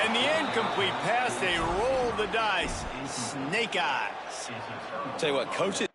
[SPEAKER 1] And the incomplete pass, they roll the dice. Snake eyes.
[SPEAKER 3] Tell you what, coaches.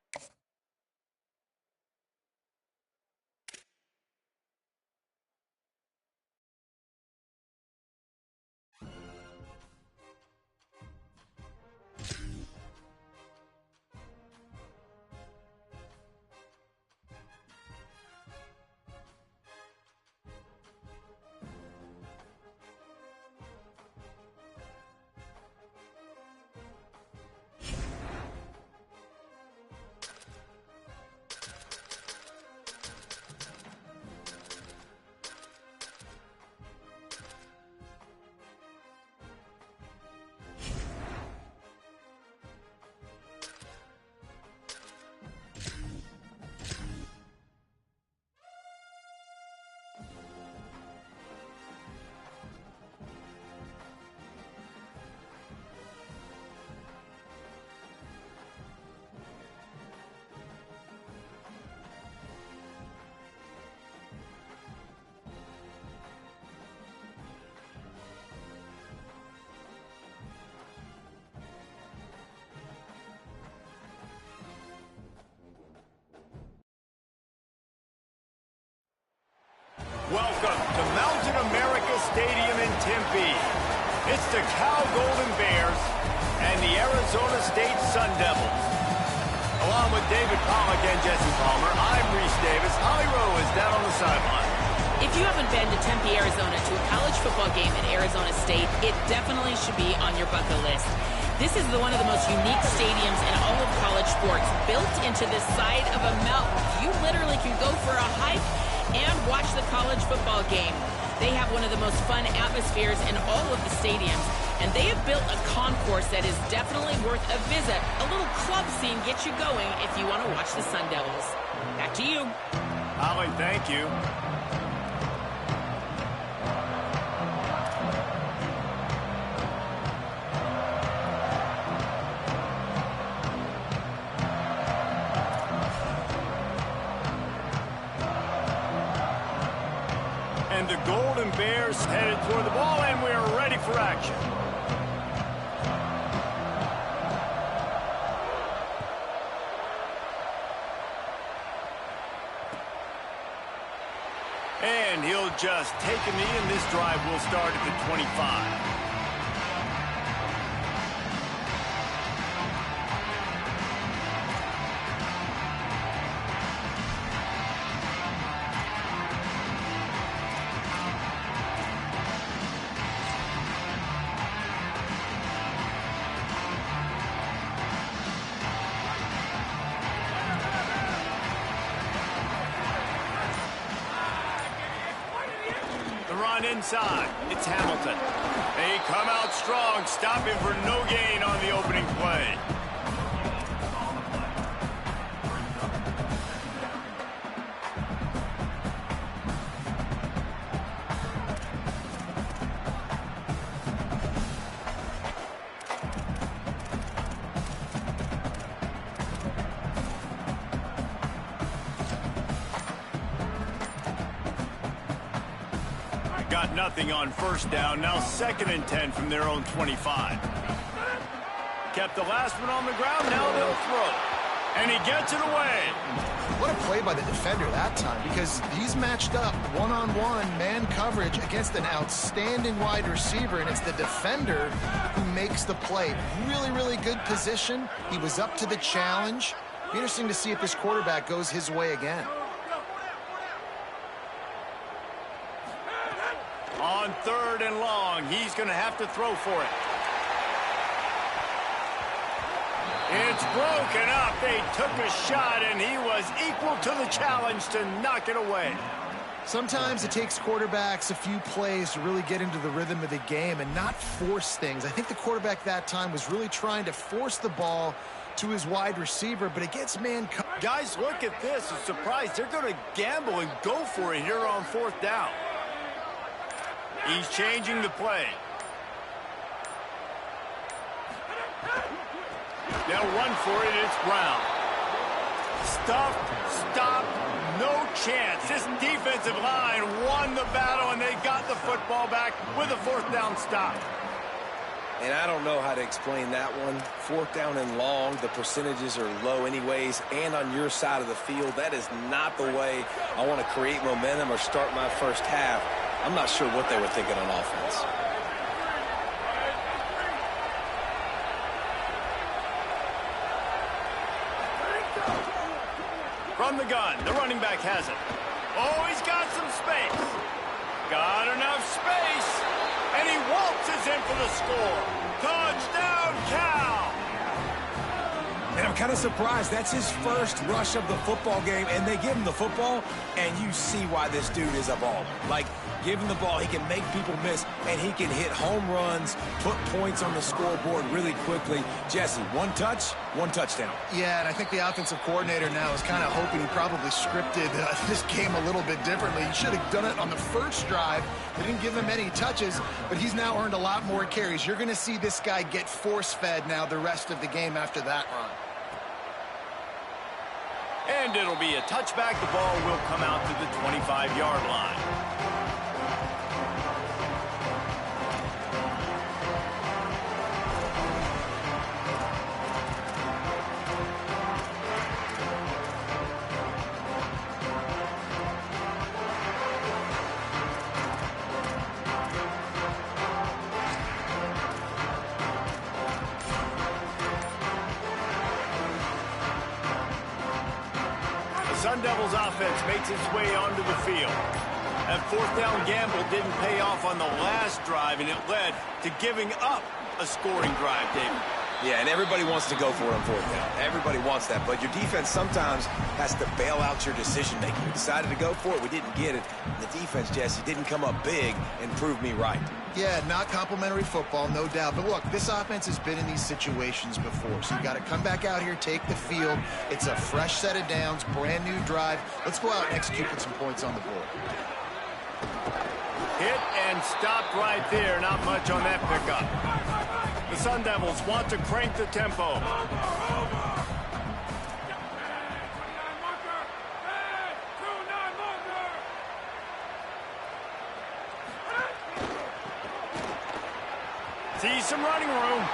[SPEAKER 1] Welcome to Mountain America Stadium in Tempe. It's the Cal Golden Bears and the Arizona State Sun Devils. Along with David Pollack and Jesse Palmer, I'm Reese Davis. Holly Rowe is down on the sideline.
[SPEAKER 2] If you haven't been to Tempe, Arizona to a college football game at Arizona State, it definitely should be on your bucket list. This is one of the most unique stadiums in all of college sports, built into the side of a mountain. You literally can go for a hike and watch the college football game. They have one of the most fun atmospheres in all of the stadiums, and they have built a concourse that is definitely worth a visit. A little club scene gets you going if you want to watch the Sun Devils. Back to you.
[SPEAKER 1] Holly, thank you. And the Golden Bears headed toward the ball, and we are ready for action. And he'll just take a knee, and this drive will start at the 25. Inside, it's Hamilton. They come out strong, stopping for no gain on the opening play. Got nothing on first down. Now 2nd and 10 from their own 25. Kept the last one on the ground. Now they'll throw. And he gets it away.
[SPEAKER 4] What a play by the defender that time, because he's matched up one-on-one man coverage against an outstanding wide receiver, and it's the defender who makes the play. Really, really good position. He was up to the challenge. Be interesting to see if this quarterback goes his way again.
[SPEAKER 1] On 3rd and long, he's going to have to throw for it. It's broken up. They took a shot, and he was equal to the challenge to knock it away.
[SPEAKER 4] Sometimes it takes quarterbacks a few plays to really get into the rhythm of the game and not force things. I think the quarterback that time was really trying to force the ball to his wide receiver, but it gets man coverage.
[SPEAKER 1] Guys, look at this. I'm surprised. They're going to gamble and go for it here on 4th down. He's changing the play. They'll run for it. It's Brown. Stuffed, stopped, no chance. This defensive line won the battle, and they got the football back with a 4th down stop.
[SPEAKER 3] And I don't know how to explain that one. 4th down and long, the percentages are low anyways, and on your side of the field, that is not the way I want to create momentum or start my first half. I'm not sure what they were thinking on offense.
[SPEAKER 1] From the gun, the running back has it. Oh, he's got some space. Got enough space. And he waltzes in for the score. Touchdown, Cal!
[SPEAKER 6] And I'm kind of surprised. That's his first rush of the football game, and they give him the football, and you see why this dude is a baller. Like, give him the ball, he can make people miss, and he can hit home runs, put points on the scoreboard really quickly. Jesse, one touch, one touchdown.
[SPEAKER 4] Yeah, and I think the offensive coordinator now is kind of hoping he probably scripted this game a little bit differently. He should have done it on the first drive. They didn't give him any touches, but he's now earned a lot more carries. You're going to see this guy get force-fed now the rest of the game after that run.
[SPEAKER 1] And it'll be a touchback. The ball will come out to the 25-yard line. Sun Devils offense makes its way onto the field. That 4th down gamble didn't pay off on the last drive, and it led to giving up a scoring drive, David.
[SPEAKER 3] Yeah, and everybody wants to go for it on 4th down. Everybody wants that, but your defense sometimes has to bail out your decision-making. We decided to go for it. We didn't get it. And the defense, Jesse, didn't come up big and prove me right.
[SPEAKER 4] Yeah, not complimentary football, no doubt. But look, this offense has been in these situations before, so you got to come back out here, take the field. It's a fresh set of downs, brand new drive. Let's go out and execute with some points on the board.
[SPEAKER 1] Hit and stopped right there. Not much on that pickup. The Sun Devils want to crank the tempo. See some running room.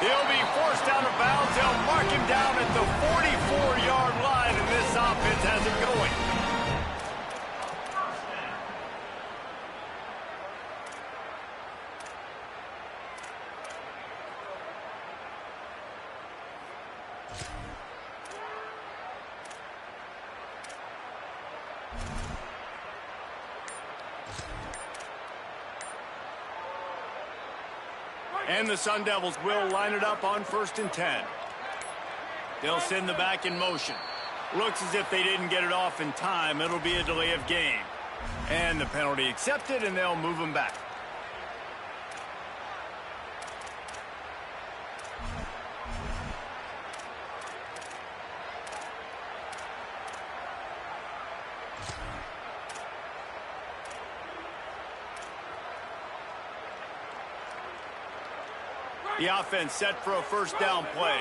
[SPEAKER 1] He'll be forced out of bounds. They'll mark him down at the 44-yard line, and this offense has it going. And the Sun Devils will line it up on 1st and 10. They'll send the back in motion. Looks as if they didn't get it off in time. It'll be a delay of game. And the penalty accepted, and they'll move them back. The offense set for a 1st down play.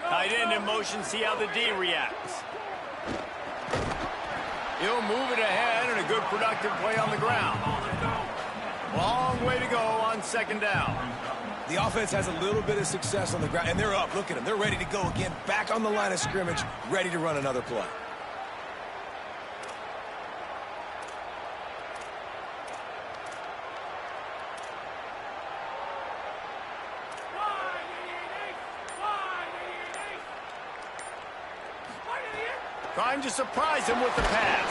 [SPEAKER 1] Tight end in motion, see how the D reacts. He'll move it ahead, and a good productive play on the ground. Long way to go on 2nd down.
[SPEAKER 6] The offense has a little bit of success on the ground, and they're up. Look at them. They're ready to go again, back on the line of scrimmage, ready to run another play.
[SPEAKER 1] Trying to surprise him with the pass.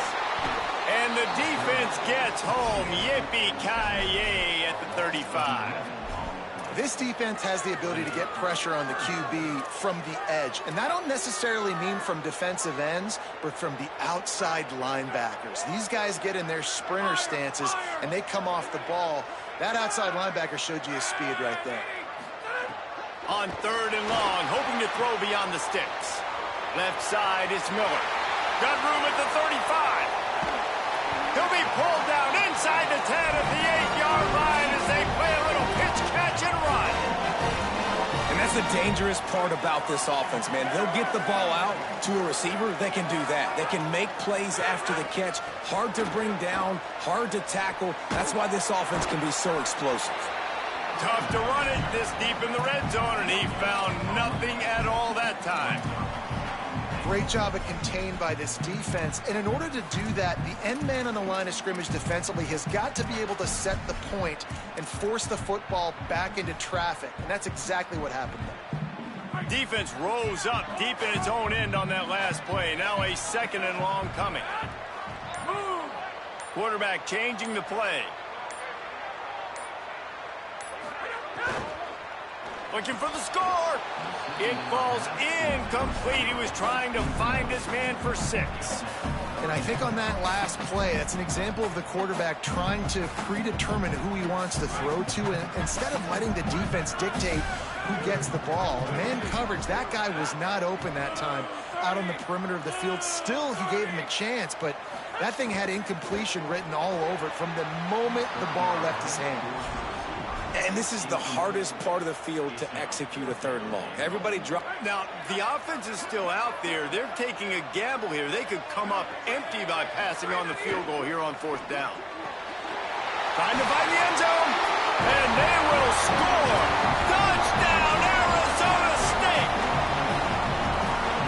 [SPEAKER 1] And the defense gets home. Yippee-ki-yay at the 35.
[SPEAKER 4] This defense has the ability to get pressure on the QB from the edge. And that don't necessarily mean from defensive ends, but from the outside linebackers. These guys get in their sprinter stances, and they come off the ball. That outside linebacker showed you his speed right there.
[SPEAKER 1] On 3rd and long, hoping to throw beyond the sticks. Left side is Miller. Got room at the 35. He'll be pulled down inside the 10 at the 8-yard line as they play a little pitch, catch, and run.
[SPEAKER 6] And that's the dangerous part about this offense, man. They'll get the ball out to a receiver. They can do that. They can make plays after the catch. Hard to bring down, hard to tackle. That's why this offense can be so explosive.
[SPEAKER 1] Tough to run it this deep in the red zone, and he found nothing at all that time.
[SPEAKER 4] Great job of contained by this defense. And in order to do that, the end man on the line of scrimmage defensively has got to be able to set the point and force the football back into traffic. And that's exactly what happened there.
[SPEAKER 1] Defense rose up deep in its own end on that last play. Now a 2nd and long coming. Quarterback changing the play. Looking for the score. It falls incomplete. He was trying to find his man for 6.
[SPEAKER 4] And I think on that last play, that's an example of the quarterback trying to predetermine who he wants to throw to, and instead of letting the defense dictate who gets the ball. Man coverage, that guy was not open that time out on the perimeter of the field. Still, he gave him a chance, but that thing had incompletion written all over it from the moment the ball left his hand.
[SPEAKER 6] And this is the hardest part of the field to execute a 3rd and long. Everybody drop.
[SPEAKER 1] Now, the offense is still out there. They're taking a gamble here. They could come up empty by passing on the field goal here on 4th down. Trying to find the end zone. And they will score. Touchdown, Arizona State.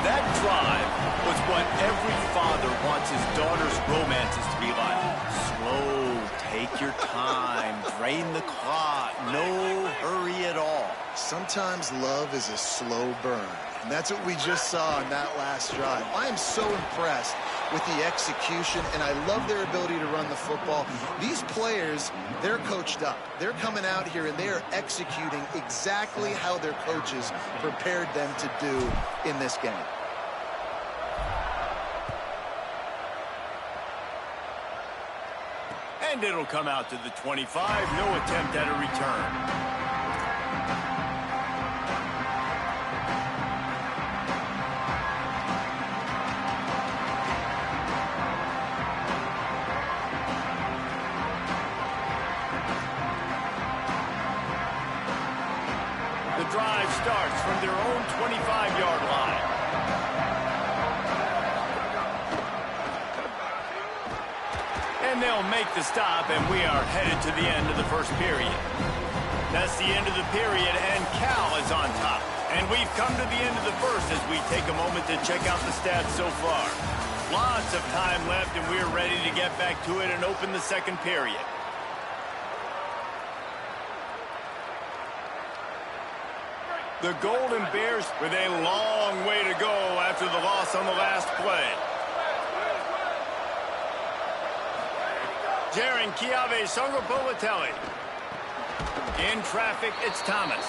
[SPEAKER 1] That drive was what every father wants his daughter's romances to be like. Slow, take your time, drain the clock, no hurry at all.
[SPEAKER 4] Sometimes love is a slow burn, and that's what we just saw on that last drive. I am so impressed with the execution, and I love their ability to run the football. These players, they're coached up. They're coming out here, and they are executing exactly how their coaches prepared them to do in this game.
[SPEAKER 1] And it'll come out to the 25. No attempt at a return. The drive starts from their own 25-yard line. And they'll make the stop, and we are headed to the end of the first period. That's the end of the period, and Cal is on top. And we've come to the end of the first as we take a moment to check out the stats so far. Lots of time left, and we're ready to get back to it and open the second period. The Golden Bears with a long way to go after the loss on the last play. Jaron Chiave Songopolatelli. In traffic, it's Thomas.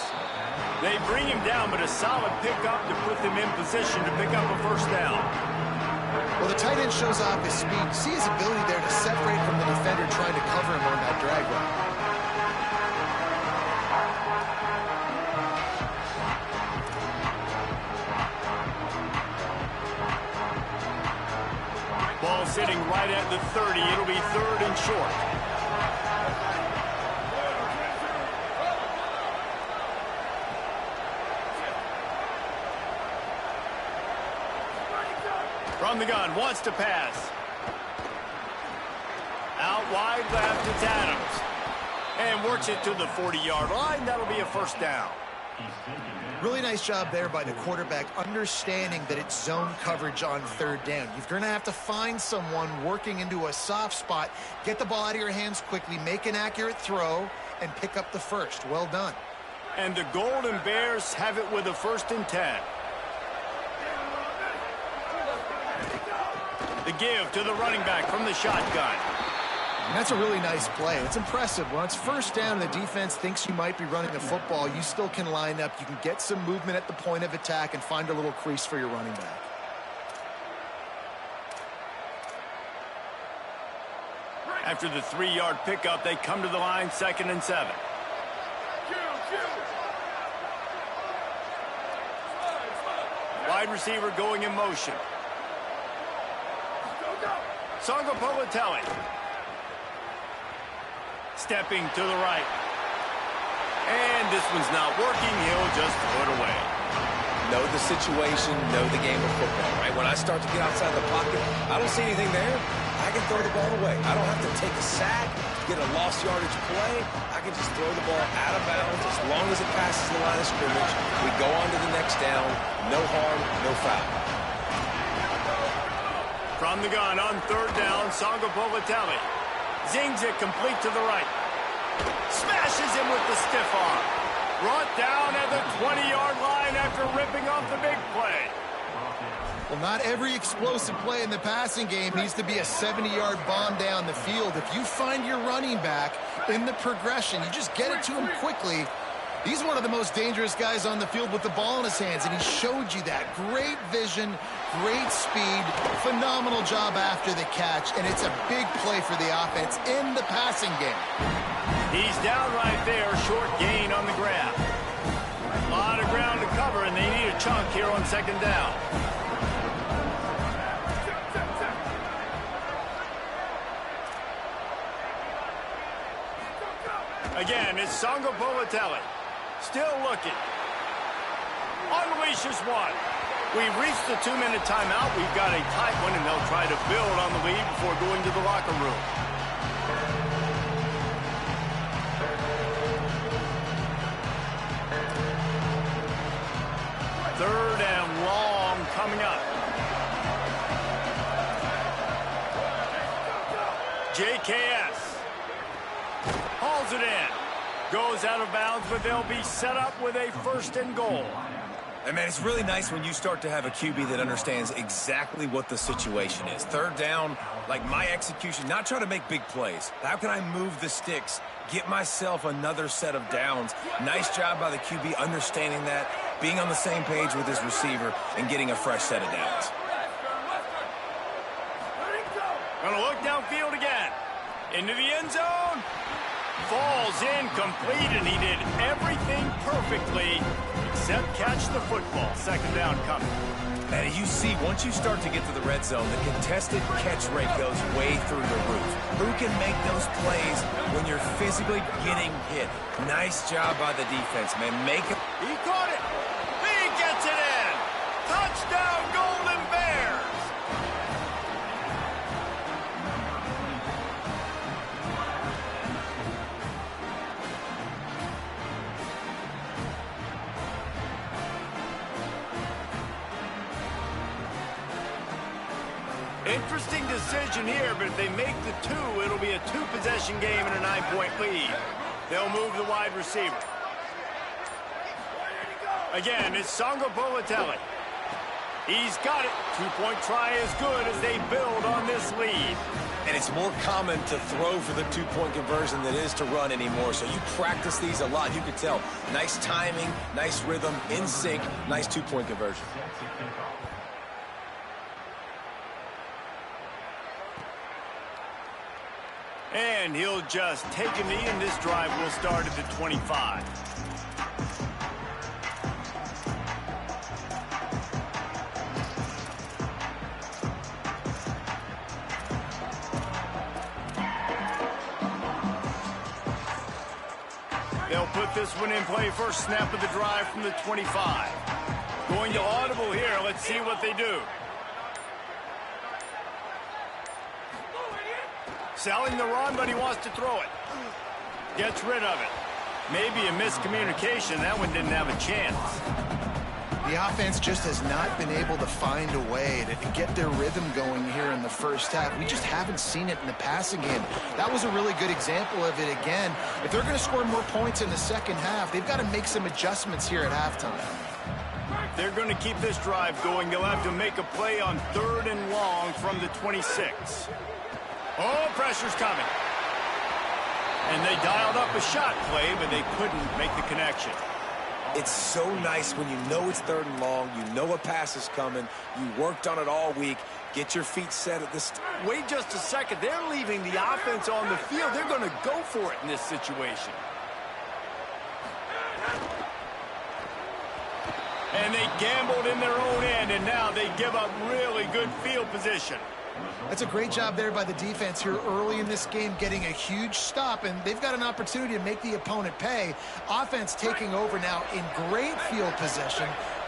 [SPEAKER 1] They bring him down, but a solid pickup to put them in position to pick up a first down.
[SPEAKER 4] Well, the tight end shows off his speed. See his ability there to separate from the defender trying to cover him on that drag route.
[SPEAKER 1] Ball sitting right at the 30. It'll be third and short. From the gun, wants to pass. Out wide left, it's Adams. And works it to the 40-yard line. That'll be a first down.
[SPEAKER 4] Really nice job there by the quarterback, understanding that it's zone coverage on third down. You're going to have to find someone working into a soft spot, get the ball out of your hands quickly, make an accurate throw, and pick up the first. Well done.
[SPEAKER 1] And the Golden Bears have it with a 1st and 10. The give to the running back from the shotgun.
[SPEAKER 4] And that's a really nice play. It's impressive. When it's first down and the defense thinks you might be running the football, you still can line up. You can get some movement at the point of attack and find a little crease for your running back.
[SPEAKER 1] After the 3-yard pickup, they come to the line, 2nd and 7. Wide receiver going in motion. Songopolatelli. Stepping to the right. And this one's not working. He'll just throw it away.
[SPEAKER 3] Know the situation, know the game of football, right? When I start to get outside the pocket, I don't see anything there. I can throw the ball away. I don't have to take a sack, get a lost yardage play. I can just throw the ball out of bounds as long as it passes the line of scrimmage. We go on to the next down. No harm, no foul.
[SPEAKER 1] From the gun on 3rd down, Songopolatelli. Zings it complete to the right. Smashes him with the stiff arm. Brought down at the 20-yard line after ripping off the big play.
[SPEAKER 4] Well, not every explosive play in the passing game needs to be a 70-yard bomb down the field. If you find your running back in the progression, you just get it to him quickly. He's one of the most dangerous guys on the field with the ball in his hands, and he showed you that. Great vision, great speed, phenomenal job after the catch, and it's a big play for the offense in the passing game.
[SPEAKER 1] He's down right there, short gain on the grab. A lot of ground to cover, and they need a chunk here on 2nd down. Again, it's Songopolatelli. Still looking. Unleashes one. We've reached the 2-minute timeout. We've got a tight one, and they'll try to build on the lead before going to the locker room. Third and long coming up. JKS hauls it in. Goes out of bounds, but they'll be set up with a 1st and goal.
[SPEAKER 6] And, man, it's really nice when you start to have a QB that understands exactly what the situation is. 3rd down, like my execution, not trying to make big plays. How can I move the sticks, get myself another set of downs? Nice job by the QB understanding that, being on the same page with his receiver, and getting a fresh set of downs.
[SPEAKER 1] Gonna look downfield again. Into the end zone. Falls in complete, and he did everything perfectly except catch the football. 2nd down coming.
[SPEAKER 6] And you see, once you start to get to the red zone, the contested catch rate goes way through the roof. Who can make those plays when you're physically getting hit? Nice job by the defense, man. Make it.
[SPEAKER 1] He caught it. He gets it in. Touchdown, Golden Bears. Interesting decision here, but if they make the two, it'll be a two-possession game and a 9-point lead. They'll move the wide receiver. Again, it's Songo Bolatelli. He's got it. Two-point try is good as they build on this lead.
[SPEAKER 3] And it's more common to throw for the two-point conversion than it is to run anymore. So you practice these a lot. You can tell. Nice timing, nice rhythm, in sync, nice two-point conversion.
[SPEAKER 1] And he'll just take a knee, and this drive will start at the 25. They'll put this one in play first snap of the drive from the 25. Going to audible here. Let's see what they do. Selling the run, but he wants to throw it. Gets rid of it. Maybe a miscommunication. That one didn't have a chance.
[SPEAKER 4] The offense just has not been able to find a way to get their rhythm going here in the first half. We just haven't seen it in the passing game. That was a really good example of it again. If they're going to score more points in the second half, they've got to make some adjustments here at halftime.
[SPEAKER 1] They're going to keep this drive going. They'll have to make a play on 3rd and long from the 26. Oh, pressure's coming. And they dialed up a shot play, but they couldn't make the connection.
[SPEAKER 3] It's so nice when you know it's 3rd and long, you know a pass is coming, you worked on it all week, get your feet set at this.
[SPEAKER 1] Wait just a second. They're leaving the offense on the field. They're going to go for it in this situation. And they gambled in their own end, and now they give up really good field position.
[SPEAKER 4] That's a great job there by the defense here early in this game, getting a huge stop, and they've got an opportunity to make the opponent pay. Offense taking over now in great field position.